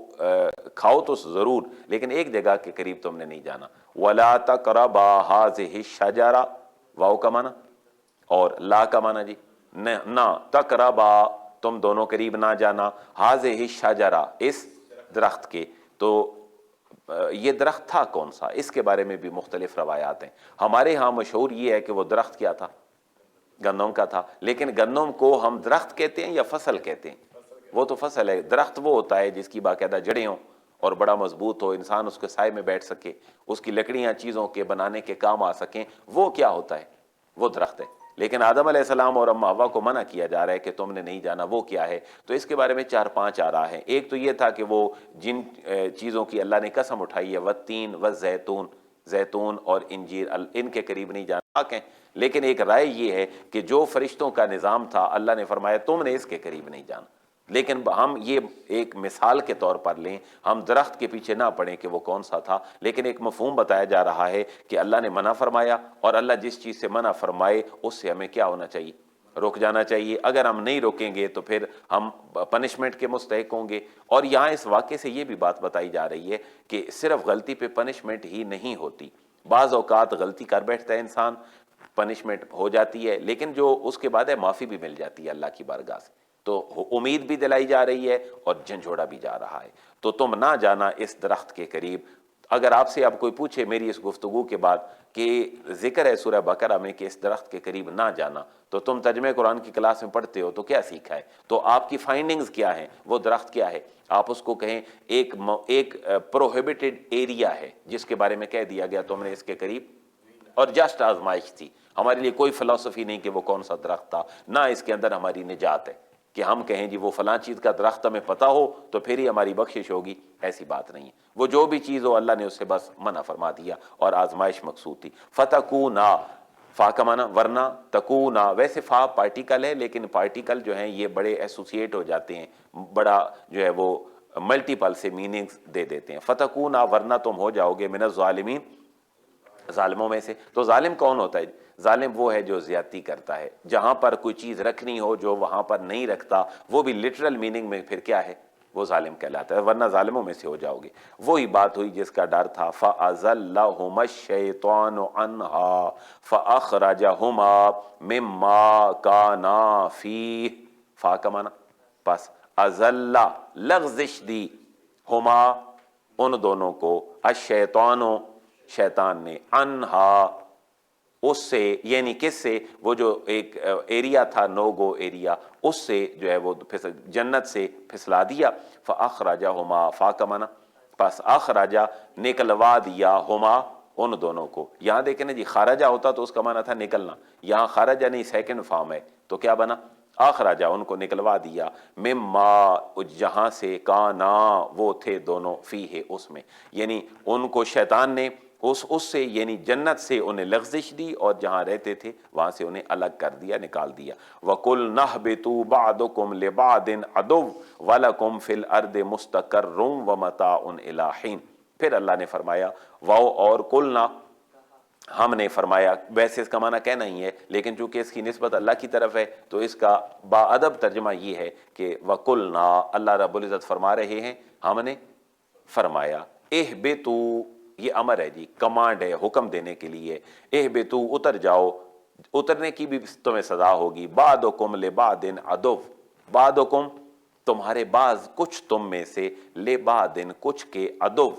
کھاؤ تو ضرور، لیکن ایک جگہ کے قریب تم نے نہیں جانا۔ وَلَا تَقْرَبَا هَٰذِهِ الشَّجَرَةَ، واو کا معنی اور لا کا معنی جی، نہ تقربا تم دونوں قریب نہ جانا، هَٰذِهِ الشَّجَرَةَ اس درخت کے۔ تو یہ درخت تھا کون سا، اس کے بارے میں بھی مختلف روایات ہیں۔ ہمارے ہاں مشہور یہ ہے کہ وہ درخت کیا تھا، گندم کا تھا، لیکن گندم کو ہم درخت کہتے ہیں یا فصل کہتے ہیں؟ وہ تو فصل ہے۔ درخت وہ ہوتا ہے جس کی باقاعدہ جڑیں ہوں اور بڑا مضبوط ہو، انسان اس کے سائے میں بیٹھ سکے، اس کی لکڑیاں چیزوں کے بنانے کے کام آ سکیں، وہ کیا ہوتا ہے؟ وہ درخت ہے۔ لیکن آدم علیہ السلام اور اما حوا کو منع کیا جا رہا ہے کہ تم نے نہیں جانا، وہ کیا ہے؟ تو اس کے بارے میں 4-5 آراء ہیں۔ ایک تو یہ تھا کہ وہ جن چیزوں کی اللہ نے قسم اٹھائی ہے، والتین والزیتون، زیتون اور انجیر، ان کے قریب نہیں جانا حق ہیں۔ لیکن ایک رائے یہ ہے کہ جو فرشتوں کا نظام تھا، اللہ نے فرمایا تم نے اس کے قریب نہیں جانا۔ لیکن ہم یہ ایک مثال کے طور پر لیں، ہم درخت کے پیچھے نہ پڑیں کہ وہ کون سا تھا، لیکن ایک مفہوم بتایا جا رہا ہے کہ اللہ نے منع فرمایا، اور اللہ جس چیز سے منع فرمائے اس سے ہمیں کیا ہونا چاہیے؟ رک جانا چاہیے۔ اگر ہم نہیں روکیں گے تو پھر ہم پنشمنٹ کے مستحق ہوں گے۔ اور یہاں اس واقعے سے یہ بھی بات بتائی جا رہی ہے کہ صرف غلطی پہ پنشمنٹ ہی نہیں ہوتی، بعض اوقات غلطی کر بیٹھتا ہے انسان، پنشمنٹ ہو جاتی ہے، لیکن جو اس کے بعد ہے معافی بھی مل جاتی ہے اللہ کی بارگاہ سے۔ تو امید بھی دلائی جا رہی ہے اور جھنجھوڑا بھی جا رہا ہے۔ تو تم نہ جانا اس درخت کے قریب۔ اگر آپ سے اب کوئی پوچھے میری اس گفتگو کے بعد کہ ذکر ہے سورہ بقرہ میں کہ اس درخت کے قریب نہ جانا، تو تم ترجمہ قرآن کی کلاس میں پڑھتے ہو تو کیا سیکھا ہے؟ تو آپ کی فائنڈنگز کیا ہیں؟ وہ درخت کیا ہے؟ آپ اس کو کہیں ایک پروہیبٹڈ ایریا ہے جس کے بارے میں کہہ دیا گیا تم نے اس کے قریب، اور جسٹ آزمائش تھی۔ ہمارے لیے کوئی فلسفی نہیں کہ وہ کون سا درخت تھا، نہ اس کے اندر ہماری نجات ہے کہ ہم کہیں جی وہ فلاں چیز کا درخت ہمیں پتہ ہو تو پھر ہی ہماری بخشش ہوگی، ایسی بات نہیں ہے۔ وہ جو بھی چیز ہو اللہ نے اس سے بس منع فرما دیا، اور آزمائش مقصود تھی۔ فَتَكُونَا، فا کا معنی ورنہ، تکونا ویسے فا پارٹیکل ہے، لیکن پارٹیکل جو ہیں یہ بڑے ایسوسیٹ ہو جاتے ہیں، بڑا جو ہے وہ ملٹیپل سے میننگز دے دیتے ہیں۔ فَتَكُونَا ورنہ تم ہو جاؤ گے، من الظالمین ظالموں میں سے۔ تو ظالم کون ہوتا ہے؟ ظالم وہ ہے جو زیادتی کرتا ہے، جہاں پر کوئی چیز رکھنی ہو جو وہاں پر نہیں رکھتا، وہ بھی لٹرل میننگ میں پھر کیا ہے؟ وہ ظالم کہلاتا ہے، ورنہ ظالموں میں سے ہو جاؤ گے۔ وہی بات ہوئی جس کا ڈر تھا، فَأَزَلَّهُمَا الشَّيْطَانُ عَنْهَا فَأَخْرَجَهُمَا مِمَّا كَانَا فِيهِ، فا کا معنی پس، ازلّ لغزش دی، ہما ان دونوں کو، الشیطان شیطان نے، انہا اس سے، یعنی کس سے؟ وہ جو ایک ایریا تھا، نو گو ایریا، اس سے جو ہے وہ جنت سے پھسلا دیا۔ فَأَخْرَجَهُمَا، فا کا معنی پس، اخرجا نکلوا دیا، ہما ان دونوں کو۔ یہاں دیکھیں نا جی، خارجہ ہوتا تو اس کا معنی تھا نکلنا، یہاں خارجہ نہیں سیکنڈ فارم ہے، تو کیا بنا؟ اخرجا ان کو نکلوا دیا، مما جہاں سے، کانا وہ تھے دونوں، فیہ اس میں، یعنی ان کو شیطان نے اس سے یعنی جنت سے انہیں لغزش دی، اور جہاں رہتے تھے وہاں سے انہیں الگ کر دیا، نکال دیا۔ وَقُلْنَا اهْبِطُوا بَعْضُكُمْ لِبَعْضٍ عَدُوٌّ وَلَكُمْ فِي الْأَرْضِ مُسْتَقَرٌّ وَمَتَاعٌ إِلَىٰ حِينٍ۔ پھر اللہ نے فرمایا، واو اور قلنا، ہم نے فرمایا، ویسے اس کا معنی کہنا ہی ہے، لیکن چونکہ اس کی نسبت اللہ کی طرف ہے تو اس کا باادب ترجمہ یہ ہے کہ وَقُلْنَا، اللہ رب العزت فرما رہے ہیں ہم نے فرمایا، اہبطوا، یہ امر ہے جی، کمانڈ ہے، حکم دینے کے لیے، اہبطوا اتر جاؤ، اترنے کی بھی تمہیں سزا ہوگی، بعضکم لبعض عدو، بعضکم تمہارے بعض کچھ تم میں سے، لبعض کچھ کے، عدو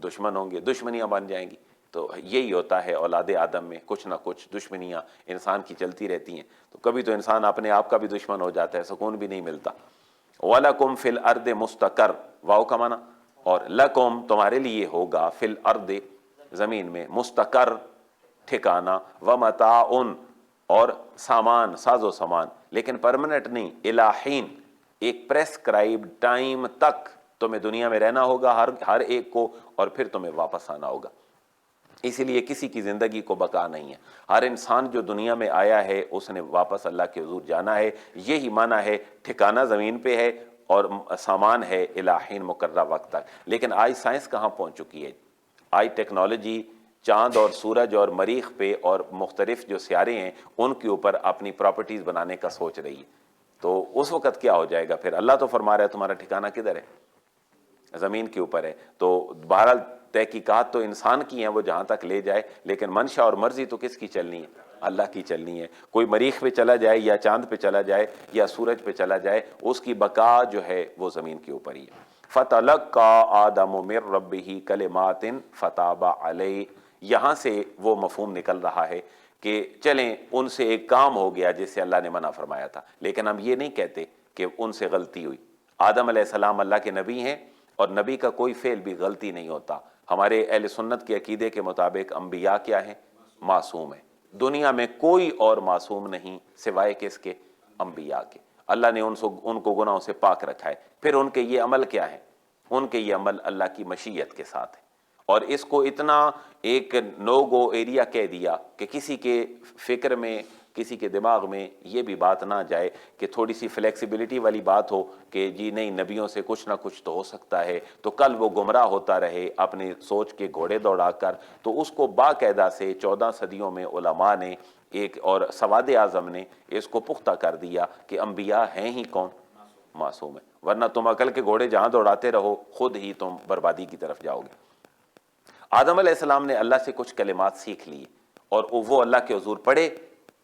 دشمن ہوں گے، دشمنیاں بن جائیں گی۔ تو یہی ہوتا ہے اولاد آدم میں، کچھ نہ کچھ دشمنیاں انسان کی چلتی رہتی ہیں، تو کبھی تو انسان اپنے آپ کا بھی دشمن ہو جاتا ہے، سکون بھی نہیں ملتا۔ وَلَكُمْ فِي الْأَرْضِ مُسْتَقَرٌ، واو کا معنی، اور لکم تمہارے لیے ہوگا، فی الارض زمین میں، مستقر ٹھکانہ، ومتاع اور سامان، ساز و سامان، لیکن پرماننٹ نہیں، الی حین ایک پریسکرائبڈ ٹائم تک تمہیں دنیا میں رہنا ہوگا ہر ایک کو، اور پھر تمہیں واپس آنا ہوگا۔ اسی لیے کسی کی زندگی کو بقا نہیں ہے، ہر انسان جو دنیا میں آیا ہے اس نے واپس اللہ کے حضور جانا ہے، یہی معنی ہے، ٹھکانہ زمین پہ ہے اور سامان ہے الی حین مقررہ وقت تک۔ لیکن آج سائنس کہاں پہنچ چکی ہے؟ آج ٹیکنالوجی چاند اور سورج اور مریخ پہ اور مختلف جو سیارے ہیں ان کے اوپر اپنی پراپرٹیز بنانے کا سوچ رہی ہے، تو اس وقت کیا ہو جائے گا پھر؟ اللہ تو فرما رہا ہے تمہارا ٹھکانہ کدھر ہے؟ زمین کے اوپر ہے۔ تو بہرحال تحقیقات تو انسان کی ہیں، وہ جہاں تک لے جائے، لیکن منشا اور مرضی تو کس کی چلنی ہے؟ اللہ کی چلنی ہے۔ کوئی مریخ پہ چلا جائے یا چاند پہ چلا جائے یا سورج پہ چلا جائے، اس کی بقا جو ہے وہ زمین کے اوپر ہی ہے۔ فَتَلَقَّىٰ آدَمُ مِن رَبِّهِ كَلِمَاتٍ فَتَابَ عَلَيْهِ، یہاں سے وہ مفہوم نکل رہا ہے کہ چلیں ان سے ایک کام ہو گیا جس سے اللہ نے منع فرمایا تھا، لیکن ہم یہ نہیں کہتے کہ ان سے غلطی ہوئی۔ آدم علیہ السلام اللہ کے نبی ہیں، اور نبی کا کوئی فعل بھی غلطی نہیں ہوتا۔ ہمارے اہل سنت کے عقیدے کے مطابق انبیاء کیا ہیں؟ معصوم ہیں۔ دنیا میں کوئی اور معصوم نہیں سوائے کس کے؟ انبیاء کے۔ اللہ نے ان کو گناہوں سے پاک رکھا ہے۔ پھر ان کے یہ عمل کیا ہے؟ ان کے یہ عمل اللہ کی مشیت کے ساتھ ہے، اور اس کو اتنا ایک نو گو ایریا کہہ دیا کہ کسی کے فکر میں، کسی کے دماغ میں یہ بھی بات نہ جائے کہ تھوڑی سی فلیکسیبلٹی والی بات ہو کہ جی نہیں، نبیوں سے کچھ نہ کچھ تو ہو سکتا ہے، تو کل وہ گمراہ ہوتا رہے اپنی سوچ کے گھوڑے دوڑا کر۔ تو اس کو باقاعدہ سے 14 صدیوں میں علماء نے ایک، اور سواد اعظم نے اس کو پختہ کر دیا کہ انبیاء ہیں ہی کون؟ معصوم ہے، ورنہ تم عقل کے گھوڑے جہاں دوڑاتے رہو خود ہی تم بربادی کی طرف جاؤ گے۔ آدم علیہ السلام نے اللہ سے کچھ کلمات سیکھ لی، اور وہ اللہ کے حضور پڑھے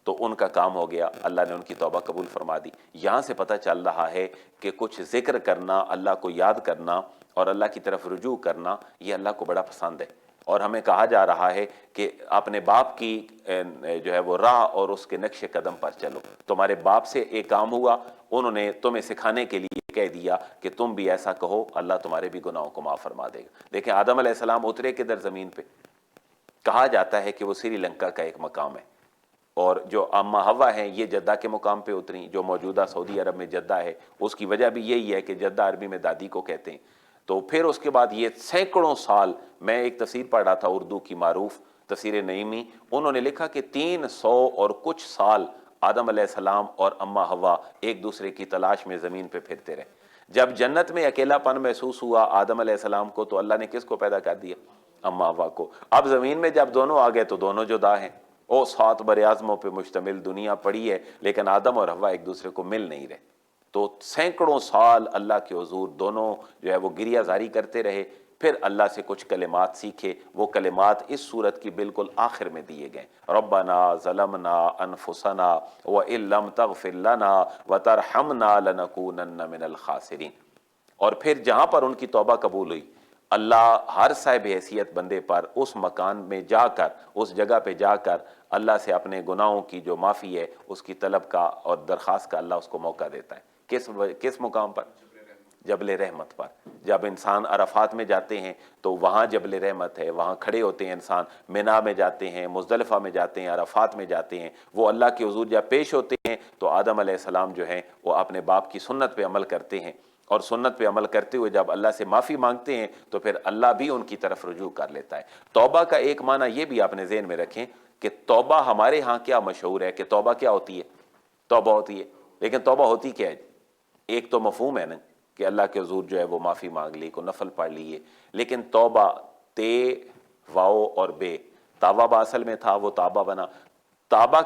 تو ان کا کام ہو گیا، اللہ نے ان کی توبہ قبول فرما دی۔ یہاں سے پتہ چل رہا ہے کہ کچھ ذکر کرنا، اللہ کو یاد کرنا اور اللہ کی طرف رجوع کرنا، یہ اللہ کو بڑا پسند ہے، اور ہمیں کہا جا رہا ہے کہ اپنے باپ کی جو ہے وہ راہ اور اس کے نقش قدم پر چلو۔ تمہارے باپ سے ایک کام ہوا، انہوں نے تمہیں سکھانے کے لیے کہہ دیا کہ تم بھی ایسا کہو، اللہ تمہارے بھی گناہوں کو معاف فرما دے گا۔ دیکھیں آدم علیہ السلام اترے کدھر؟ زمین پہ۔ کہا جاتا ہے کہ وہ سری لنکا کا ایک مقام ہے، اور جو اماں حوا ہیں یہ جدہ کے مقام پہ اتریں، جو موجودہ سعودی عرب میں جدہ ہے۔ اس کی وجہ بھی یہی ہے کہ جدہ عربی میں دادی کو کہتے ہیں۔ تو پھر اس کے بعد یہ سینکڑوں سال، میں ایک تفسیر پڑھ رہا تھا اردو کی معروف تفسیر نعیمی، انہوں نے لکھا کہ 300 اور کچھ سال آدم علیہ السلام اور اماں حوا ایک دوسرے کی تلاش میں زمین پہ پھرتے رہے۔ جب جنت میں اکیلا پن محسوس ہوا آدم علیہ السلام کو، تو اللہ نے کس کو پیدا کر دیا؟ اماں حوا کو۔ اب زمین میں جب دونوں آ گئے تو دونوں جدا ہیں، 7 براعظموں پہ مشتمل دنیا پڑی ہے، لیکن آدم اور حوا ایک دوسرے کو مل نہیں رہے۔ تو سینکڑوں سال اللہ کے حضور دونوں جو ہے وہ گریہ زاری کرتے رہے۔ پھر اللہ سے کچھ کلمات سیکھے، وہ کلمات اس صورت کی بالکل آخر میں دیے گئے، ربنا ظلمنا انفسنا وان لم تغفر لنا وترحمنا لنکونن من الخاسرین۔ اور پھر جہاں پر ان کی توبہ قبول ہوئی، اللہ ہر صاحب حیثیت بندے پر اس مکان میں جا کر، اس جگہ پہ جا کر اللہ سے اپنے گناہوں کی جو معافی ہے اس کی طلب کا اور درخواست کا اللہ اس کو موقع دیتا ہے۔ کس مقام پر؟ جبل رحمت پر۔ جب انسان عرفات میں جاتے ہیں تو وہاں جبل رحمت ہے، وہاں کھڑے ہوتے ہیں انسان، مینا میں جاتے ہیں، مزدلفہ میں جاتے ہیں، عرفات میں جاتے ہیں، وہ اللہ کے حضور جب پیش ہوتے ہیں تو آدم علیہ السلام جو ہیں وہ اپنے باپ کی سنت پہ عمل کرتے ہیں، اور سنت پہ عمل کرتے ہوئے جب اللہ سے معافی مانگتے ہیں تو پھر اللہ بھی ان کی طرف رجوع کر لیتا ہے۔ توبہ کا ایک معنی یہ بھی آپ نے ذہن میں رکھیں کہ توبہ ہمارے ہاں کیا مشہور ہے کہ توبہ کیا ہوتی ہے؟ توبہ ہوتی ہے، لیکن توبہ ہوتی کیا ہے؟ ایک تو مفہوم ہے نا کہ اللہ کے حضور جو ہے وہ معافی مانگ لی، کو نفل پڑھ لیے، لیکن توبہ تے واؤ اور بے، تابہ اصل میں تھا وہ تابہ بنا۔ تابہ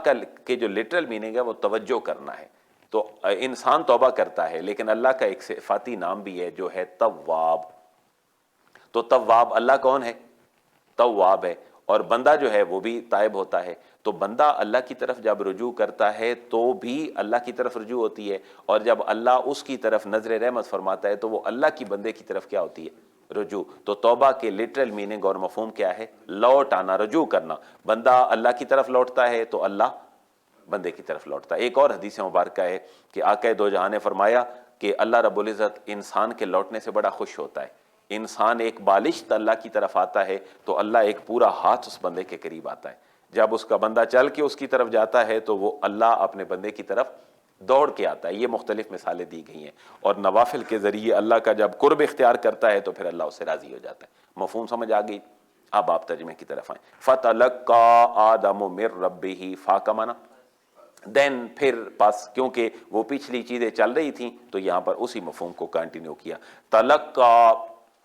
کے جو لٹرل میننگ ہے وہ توجہ کرنا ہے، تو انسان توبہ کرتا ہے، لیکن اللہ کا ایک صفاتی نام بھی ہے جو ہے تواب۔ تو تواب اللہ کون ہے؟ تواب ہے، اور بندہ جو ہے وہ بھی تائب ہوتا ہے۔ تو بندہ اللہ کی طرف جب رجوع کرتا ہے تو بھی اللہ کی طرف رجوع ہوتی ہے، اور جب اللہ اس کی طرف نظر رحمت فرماتا ہے تو وہ اللہ کی بندے کی طرف کیا ہوتی ہے؟ رجوع۔ تو توبہ کے لٹرل میننگ اور مفہوم کیا ہے؟ لوٹ آنا، رجوع کرنا۔ بندہ اللہ کی طرف لوٹتا ہے تو اللہ بندے کی طرف لوٹتا ہے۔ ایک اور حدیث مبارکہ ہے کہ آقا دو جہاں نے فرمایا کہ اللہ رب العزت انسان کے لوٹنے سے بڑا خوش ہوتا ہے. انسان ایک بالشت اللہ کی طرف آتا ہے تو اللہ ایک پورا ہاتھ اس بندے کے قریب آتا ہے. جب اس کا بندہ چل کے اس کی طرف جاتا ہے تو وہ اللہ اپنے بندے کی طرف دوڑ کے آتا ہے. یہ مختلف مثالیں دی گئی ہیں. اور نوافل کے ذریعے اللہ کا جب قرب اختیار کرتا ہے تو پھر اللہ اس سے راضی ہو جاتا ہے. مفہوم سمجھ آ گئی؟ اب آپ ترجمے کی طرف آئیں. فَتَلَقَّى آدَمُ مِن رَبِّهِ فا کا معنی دین پھر پس، کیونکہ وہ پچھلی چیزیں چل رہی تھیں تو یہاں پر اسی مفہوم کو کنٹینیو کیا. تلقا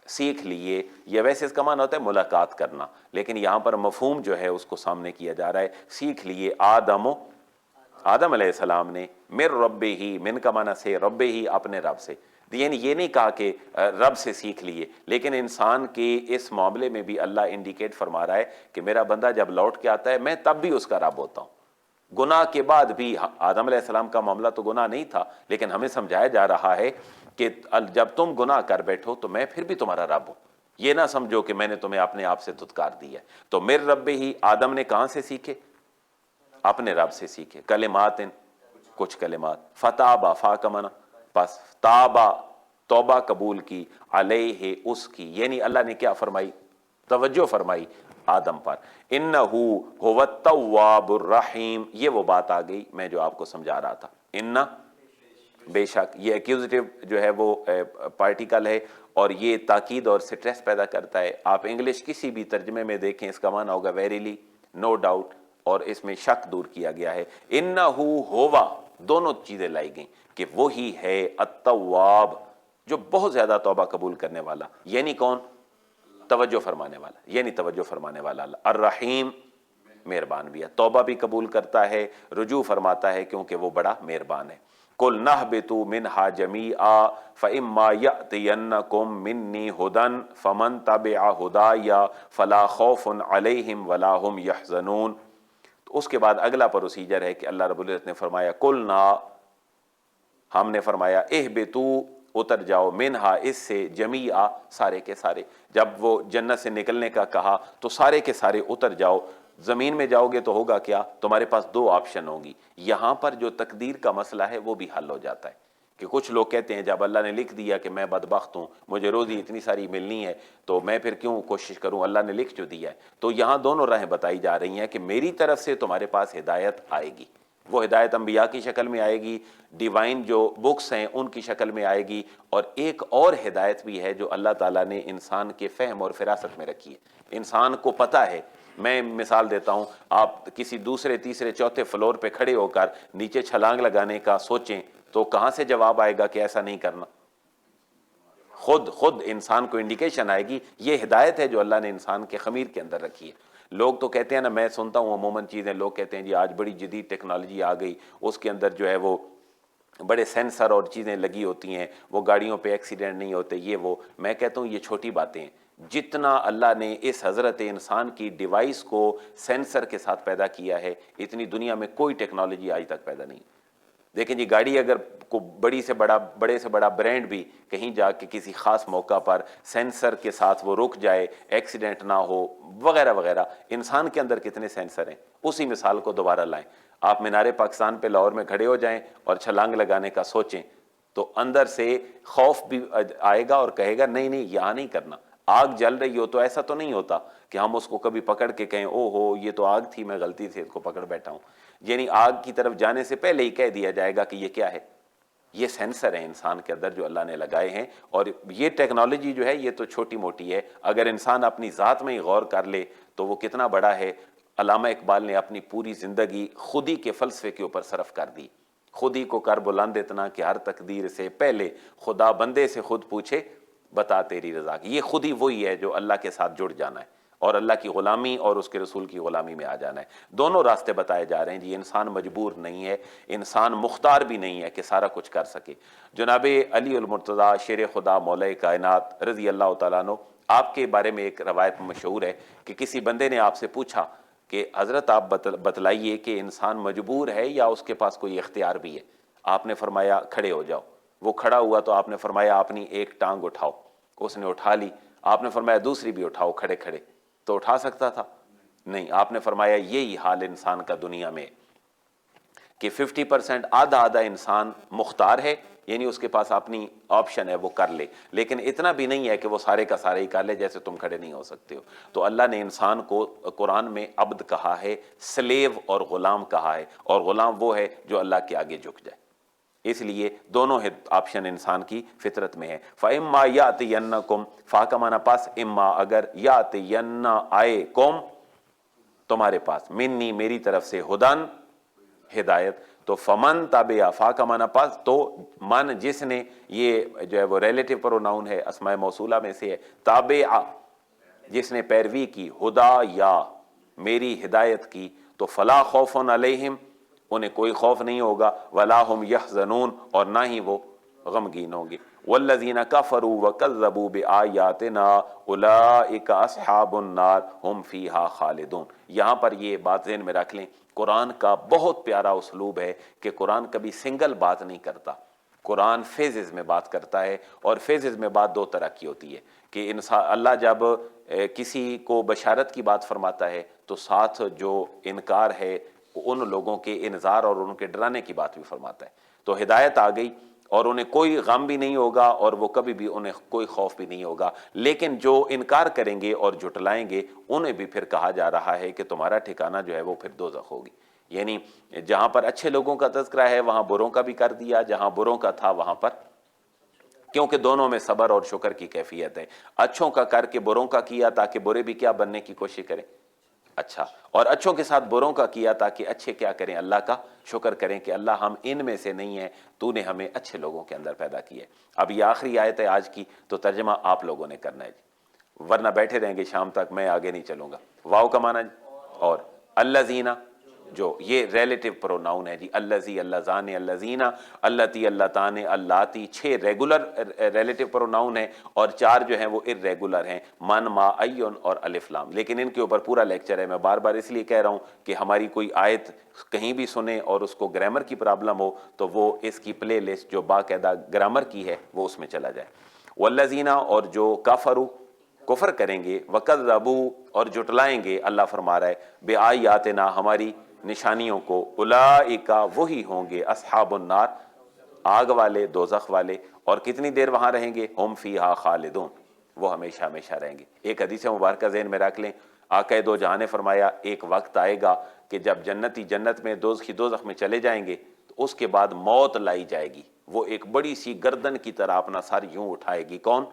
سیکھ لیے، یہ ویسے اس کا معنی ہوتا ہے ملاقات کرنا، لیکن یہاں پر مفہوم جو ہے اس کو سامنے کیا جا رہا ہے. سیکھ لیے آدم علیہ السلام نے من ربہ، من کا معنی سے رب ہی، اپنے رب سے. یعنی یہ نہیں کہا کہ رب سے سیکھ لیے، لیکن انسان کے اس معاملے میں بھی اللہ انڈیکیٹ فرما رہا ہے کہ میرا بندہ جب لوٹ کے آتا ہے میں تب بھی اس کا رب ہوتا ہوں. گناہ کے بعد بھی آدم علیہ السلام کا معاملہ تو گناہ نہیں تھا، لیکن ہمیں سمجھایا جا رہا ہے کہ جب تم گناہ کر بیٹھو تو میں پھر بھی تمہارا رب ہوں. یہ نہ سمجھو کہ میں نے تمہیں اپنے آپ سے دھتکار دی ہے. تو مر رب ہی، آدم نے کہاں سے سیکھے؟ اپنے رب سے سیکھے. کلمات، کچھ کلمات. فتابا، فا کا معنی پس، تابا توبہ قبول کی، علیہ اس کی، یعنی اللہ نے کیا فرمائی؟ توجہ فرمائی آدم پر. انہو هو التواب الرحیم. یہ وہ بات آ گئی میں جو آپ کو سمجھا رہا تھا. انہ بے شک، یہ ایکیوزیٹو جو ہے وہ پارٹیکل ہے اور یہ تاکید اور سٹریس پیدا کرتا ہے. آپ انگلش کسی بھی ترجمے میں دیکھیں اس کا معنی ہوگا ویریلی، نو ڈاؤٹ، اور اس میں شک دور کیا گیا ہے. انہو ہوا، دونوں چیزیں لائی گئیں کہ وہی ہے التواب، جو بہت زیادہ توبہ قبول کرنے والا. یعنی کون؟ توجہ فرمانے والا، یعنی توجہ فرمانے والا اللہ. الرحیم، مہربان بھی ہے، توبہ بھی قبول کرتا ہے، رجوع فرماتا ہے کیونکہ وہ بڑا مہربان ہے. قُلْ نَهْبِطُوا مِنْهَا جَمِيعًا فَإِمَّا يَأْتِيَنَّكُم مِّنِّي هُدًى فَمَن تَبِعَ هُدَايَ فَلَا خَوْفٌ عَلَيْهِمْ وَلَا هُمْ يَحْزَنُونَ. تو اس کے بعد اگلا پروسیجر ہے کہ اللہ رب العزت نے فرمایا قُلْنَا، ہم نے فرمایا اہبطوا، اتر جاؤ، منہا، اس سے، جمیعا، سارے کے سارے. جب وہ جنت سے نکلنے کا کہا تو سارے کے سارے اتر جاؤ. زمین میں جاؤ گے تو ہوگا کیا؟ تمہارے پاس دو آپشن ہوں گی. یہاں پر جو تقدیر کا مسئلہ ہے وہ بھی حل ہو جاتا ہے کہ کچھ لوگ کہتے ہیں جب اللہ نے لکھ دیا کہ میں بدبخت ہوں، مجھے روزی اتنی ساری ملنی ہے تو میں پھر کیوں کوشش کروں، اللہ نے لکھ جو دیا ہے. تو یہاں دونوں راہیں بتائی جا رہی ہیں کہ میری طرف سے تمہارے پاس ہدایت آئے گی. وہ ہدایت انبیاء کی شکل میں آئے گی، ڈیوائن جو بکس ہیں ان کی شکل میں آئے گی، اور ایک اور ہدایت بھی ہے جو اللہ تعالیٰ نے انسان کے فہم اور فراست میں رکھی ہے. انسان کو پتہ ہے، میں مثال دیتا ہوں، آپ کسی دوسرے تیسرے چوتھے فلور پہ کھڑے ہو کر نیچے چھلانگ لگانے کا سوچیں تو کہاں سے جواب آئے گا کہ ایسا نہیں کرنا؟ خود انسان کو انڈیکیشن آئے گی. یہ ہدایت ہے جو اللہ نے انسان کے خمیر کے اندر رکھی ہے. لوگ تو کہتے ہیں نا، میں سنتا ہوں عموماً چیزیں، لوگ کہتے ہیں جی آج بڑی جدید ٹیکنالوجی آ گئی، اس کے اندر جو ہے وہ بڑے سینسر اور چیزیں لگی ہوتی ہیں، وہ گاڑیوں پہ ایکسیڈنٹ نہیں ہوتے، یہ وہ. میں کہتا ہوں یہ چھوٹی باتیں ہیں. جتنا اللہ نے اس حضرت انسان کی ڈیوائس کو سینسر کے ساتھ پیدا کیا ہے، اتنی دنیا میں کوئی ٹیکنالوجی آج تک پیدا نہیں. دیکھیں جی، گاڑی اگر کو بڑے سے بڑا برانڈ بھی کہیں جا کے کسی خاص موقع پر سینسر کے ساتھ وہ رک جائے، ایکسیڈنٹ نہ ہو وغیرہ وغیرہ. انسان کے اندر کتنے سینسر ہیں؟ اسی مثال کو دوبارہ لائیں. آپ مینار پاکستان پہ لاہور میں کھڑے ہو جائیں اور چھلانگ لگانے کا سوچیں تو اندر سے خوف بھی آئے گا اور کہے گا نہیں نہیں یہاں نہیں کرنا. آگ جل رہی ہو تو ایسا تو نہیں ہوتا کہ ہم اس کو کبھی پکڑ کے کہیں او ہو یہ تو آگ تھی، میں غلطی سے اس کو پکڑ بیٹھا ہوں. یعنی آگ کی طرف جانے سے پہلے ہی کہہ دیا جائے گا کہ یہ کیا ہے؟ یہ سینسر ہیں انسان کے اندر جو اللہ نے لگائے ہیں. اور یہ ٹیکنالوجی جو ہے یہ تو چھوٹی موٹی ہے، اگر انسان اپنی ذات میں ہی غور کر لے تو وہ کتنا بڑا ہے. علامہ اقبال نے اپنی پوری زندگی خودی کے فلسفے کے اوپر صرف کر دی. خودی کو کر بلند اتنا کہ ہر تقدیر سے پہلے خدا بندے سے خود پوچھے بتا تیری رضا کی. یہ خودی وہی ہے جو اللہ کے ساتھ جڑ جانا ہے اور اللہ کی غلامی اور اس کے رسول کی غلامی میں آ جانا ہے. دونوں راستے بتائے جا رہے ہیں جی. انسان مجبور نہیں ہے، انسان مختار بھی نہیں ہے کہ سارا کچھ کر سکے. جناب علی المرتضیٰ شیر خدا مولا کائنات رضی اللہ تعالیٰ عنہ، آپ کے بارے میں ایک روایت مشہور ہے کہ کسی بندے نے آپ سے پوچھا کہ حضرت آپ بتلائیے کہ انسان مجبور ہے یا اس کے پاس کوئی اختیار بھی ہے. آپ نے فرمایا کھڑے ہو جاؤ. وہ کھڑا ہوا تو آپ نے فرمایا اپنی ایک ٹانگ اٹھاؤ. اس نے اٹھا لی. آپ نے فرمایا دوسری بھی اٹھاؤ کھڑے کھڑے. تو اٹھا سکتا تھا؟ نہیں. آپ نے فرمایا یہی حال انسان کا دنیا میں کہ 50% آدھا آدھا انسان مختار ہے، یعنی اس کے پاس اپنی آپشن ہے وہ کر لے، لیکن اتنا بھی نہیں ہے کہ وہ سارے کا سارے ہی کر لے، جیسے تم کھڑے نہیں ہو سکتے ہو۔ تو اللہ نے انسان کو قرآن میں عبد کہا ہے، سلیو اور غلام کہا ہے، اور غلام وہ ہے جو اللہ کے آگے جھک جائے، اس لیے دونوں آپشن انسان کی فطرت میں ہے۔ فَإِمَّا يَأْتِيَنَّكُمْ، فا کا معنی پاس، اما اگر، یاتین آئے، قوم تمہارے پاس، منی میری طرف سے، ہدن ہدایت، تو فمن تابعہ، فا کا معنی پاس، تو من جس نے، یہ جو ہے وہ ریلیٹو پروناؤن ہے، اسماء موصولہ میں سے ہے، تابعہ جس نے پیروی کی، ہدا یا میری ہدایت کی، تو فلا خوف علیہم، انہیں کوئی خوف نہیں ہوگا، ولا ہم یحزنون، اور نہ ہی وہ غمگین ہوں گے۔ والذین کفروا وکذبوا بآیاتنا اولئک اصحاب النار ہم فیہا خالدون۔ یہاں پر یہ بات ذہن میں رکھ لیں، قرآن کا بہت پیارا اسلوب ہے کہ قرآن کبھی سنگل بات نہیں کرتا، قرآن فیزز میں بات کرتا ہے، اور فیزز میں بات دو طرح کی ہوتی ہے کہ انسان، اللہ جب کسی کو بشارت کی بات فرماتا ہے تو ساتھ جو انکار ہے ان لوگوں کے انذار اور ان کے ڈرانے کی بات بھی فرماتا ہے۔ تو ہدایت آ گئی اور انہیں کوئی غم بھی نہیں ہوگا اور وہ کبھی بھی انہیں کوئی خوف بھی نہیں ہوگا، لیکن جو انکار کریں گے اور جھٹلائیں گے انہیں بھی پھر کہا جا رہا ہے کہ تمہارا ٹھکانہ جو ہے وہ پھر دوزخ ہوگی۔ یعنی جہاں پر اچھے لوگوں کا تذکرہ ہے وہاں بروں کا بھی کر دیا، جہاں بروں کا تھا وہاں پر، کیونکہ دونوں میں صبر اور شکر کی کیفیت ہے، اچھوں کا کر کے بروں کا کیا تاکہ برے بھی کیا بننے کی کوشش کریں، اچھا، اور اچھوں کے ساتھ بروں کا کیا تاکہ اچھے کیا کریں، اللہ کا شکر کریں کہ اللہ ہم ان میں سے نہیں ہیں، تو نے ہمیں اچھے لوگوں کے اندر پیدا کیا ہے۔ اب یہ آخری آیت ہے آج کی، تو ترجمہ آپ لوگوں نے کرنا ہے جی، ورنہ بیٹھے رہیں گے شام تک، میں آگے نہیں چلوں گا۔ واو کا معنی جی، اور الذین، جو یہ ریلیٹو پروناؤن ہے جی، الذی، اللذان، الذین، اللتی، اللتان، اللاتی، 6 ریگولر ریلیٹو پروناؤن ہیں اور 4 جو ہیں وہ ارریگولر ہیں، من، ما، ایون اور الف لام، لیکن ان کے اوپر پورا لیکچر ہے، میں بار بار اس لیے کہہ رہا ہوں کہ ہماری کوئی آیت کہیں بھی سنیں اور اس کو گرامر کی پرابلم ہو تو وہ اس کی پلے لسٹ جو باقاعدہ گرامر کی ہے وہ اس میں چلا جائے۔ والذین، اور جو کفروا، کفر کریں گے، وکذبوا، اور جھٹلائیں گے، اللہ فرما رہا ہے، بآیاتنا، ہماری نشانیوں کو، اولئک، وہی ہوں گے، اصحاب النار، آگ والے، دوزخ والے، اور کتنی دیر وہاں رہیں گے، ہم فیہا خالدون، وہ ہمیشہ ہمیشہ رہیں گے۔ ایک حدیث مبارکہ ذہن میں رکھ لیں، آقا دو جہاں نے فرمایا ایک وقت آئے گا کہ جب جنتی جنت میں، دوزخی دوزخ میں چلے جائیں گے تو اس کے بعد موت لائی جائے گی، وہ ایک بڑی سی گردن کی طرح اپنا سر یوں اٹھائے گی، کون؟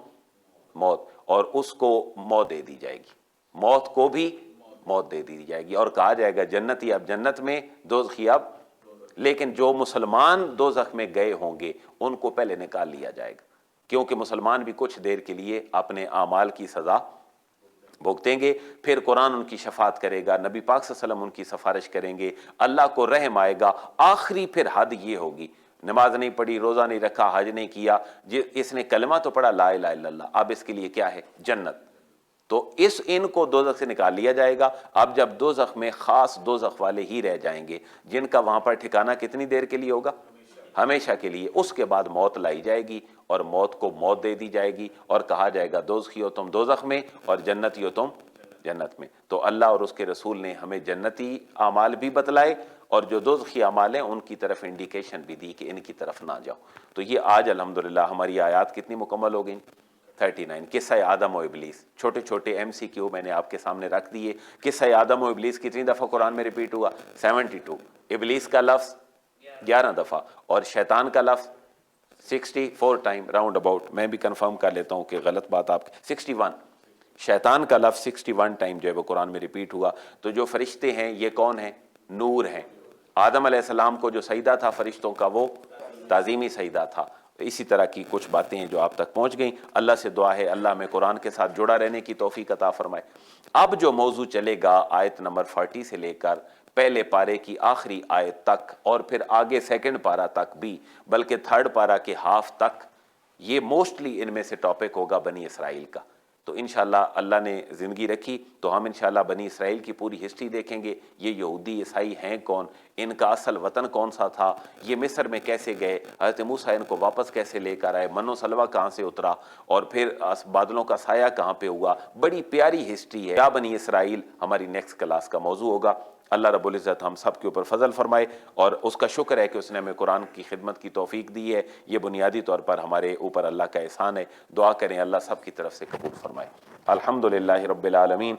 موت، اور اس کو موت دے دی جائے گی، موت کو بھی موت دے دی جائے گی، اور کہا جائے گا جنتی اب جنت میں، دوزخی اب، لیکن جو مسلمان دوزخ میں گئے ہوں گے ان کو پہلے نکال لیا جائے گا، کیونکہ مسلمان بھی کچھ دیر کے لیے اپنے اعمال کی سزا بھگتیں گے، پھر قرآن ان کی شفاعت کرے گا، نبی پاک صلی اللہ علیہ وسلم ان کی سفارش کریں گے، اللہ کو رحم آئے گا، آخری پھر حد یہ ہوگی، نماز نہیں پڑھی، روزہ نہیں رکھا، حج نہیں کیا، اس نے کلمہ تو پڑھا لا الہ الا اللہ، اب اس کے لیے کیا ہے؟ جنت، تو ان کو دوزخ سے نکال لیا جائے گا۔ اب جب دوزخ میں خاص دوزخ والے ہی رہ جائیں گے جن کا وہاں پر ٹھکانہ کتنی دیر کے لیے ہوگا؟ ہمیشہ کے لیے، اس کے بعد موت لائی جائے گی اور موت کو موت دے دی جائے گی اور کہا جائے گا دوزخی ہو تم دوزخ میں اور جنتی ہو تم جنت میں۔ تو اللہ اور اس کے رسول نے ہمیں جنتی اعمال بھی بتلائے اور جو دوزخی اعمال ہیں ان کی طرف انڈیکیشن بھی دی کہ ان کی طرف نہ جاؤ۔ تو یہ آج الحمدللہ ہماری آیات کتنی مکمل ہو گئیں؟ 39۔ قصہ آدم و ابلیس، چھوٹے چھوٹے MCQ میں نے آپ کے سامنے رکھ دیے۔ قصہ آدم و ابلیس کتنی دفعہ قرآن میں ریپیٹ ہوا؟ 72۔ ابلیس کا لفظ 11 دفعہ اور شیطان کا لفظ 64 ٹائم راؤنڈ اباؤٹ، میں بھی کنفرم کر لیتا ہوں کہ غلط بات آپ 61، شیطان کا لفظ 61 ٹائم جو ہے وہ قرآن میں ریپیٹ ہوا۔ تو جو فرشتے ہیں یہ کون ہیں؟ نور ہیں۔ آدم علیہ السلام کو جو سجدہ تھا فرشتوں کا وہ تعظیمی سجدہ تھا۔ اسی طرح کی کچھ باتیں ہیں جو آپ تک پہنچ گئیں۔ اللہ سے دعا ہے اللہ میں قرآن کے ساتھ جڑا رہنے کی توفیق عطا فرمائے۔ اب جو موضوع چلے گا آیت نمبر 40 سے لے کر پہلے پارے کی آخری آیت تک اور پھر آگے سیکنڈ پارہ تک بھی، بلکہ تھرڈ پارہ کے ہاف تک، یہ موسٹلی ان میں سے ٹاپک ہوگا بنی اسرائیل کا۔ تو انشاءاللہ اللہ نے زندگی رکھی تو ہم انشاءاللہ بنی اسرائیل کی پوری ہسٹری دیکھیں گے، یہ یہودی عیسائی ہیں کون، ان کا اصل وطن کون سا تھا، یہ مصر میں کیسے گئے، حضرت موسیٰ ان کو واپس کیسے لے کر آئے، من و سلوہ کہاں سے اترا، اور پھر بادلوں کا سایہ کہاں پہ ہوا، بڑی پیاری ہسٹری ہے۔ کیا بنی اسرائیل ہماری نیکسٹ کلاس کا موضوع ہوگا۔ اللہ رب العزت ہم سب کے اوپر فضل فرمائے، اور اس کا شکر ہے کہ اس نے ہمیں قرآن کی خدمت کی توفیق دی ہے، یہ بنیادی طور پر ہمارے اوپر اللہ کا احسان ہے۔ دعا کریں اللہ سب کی طرف سے قبول فرمائے۔ الحمدللہ رب العالمین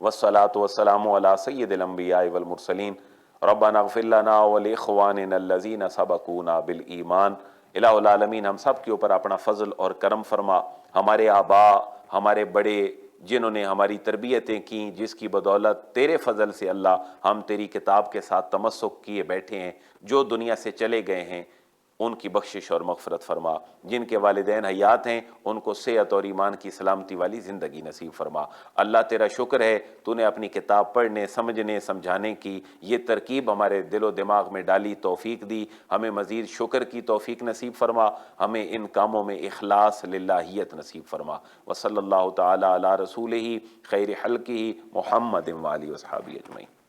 والصلاة والسلام علی سید الانبیاء والمرسلین، ربنا اغفر لنا ولاخواننا الذین سبقونا بالایمان۔ الہ العالمین ہم سب کے اوپر اپنا فضل اور کرم فرما، ہمارے آباء، ہمارے بڑے جنہوں نے ہماری تربیتیں کیں، جس کی بدولت تیرے فضل سے اللہ ہم تیری کتاب کے ساتھ تمسک کیے بیٹھے ہیں، جو دنیا سے چلے گئے ہیں ان کی بخشش اور مغفرت فرما، جن کے والدین حیات ہیں ان کو صحت اور ایمان کی سلامتی والی زندگی نصیب فرما۔ اللہ تیرا شکر ہے تو نے اپنی کتاب پڑھنے، سمجھنے، سمجھانے کی یہ ترکیب ہمارے دل و دماغ میں ڈالی، توفیق دی، ہمیں مزید شکر کی توفیق نصیب فرما، ہمیں ان کاموں میں اخلاص للہیت نصیب فرما۔ وصلی اللہ تعالی علی رسولہ خیر خلقہ محمد وآلہ وصحبہ اجمعین۔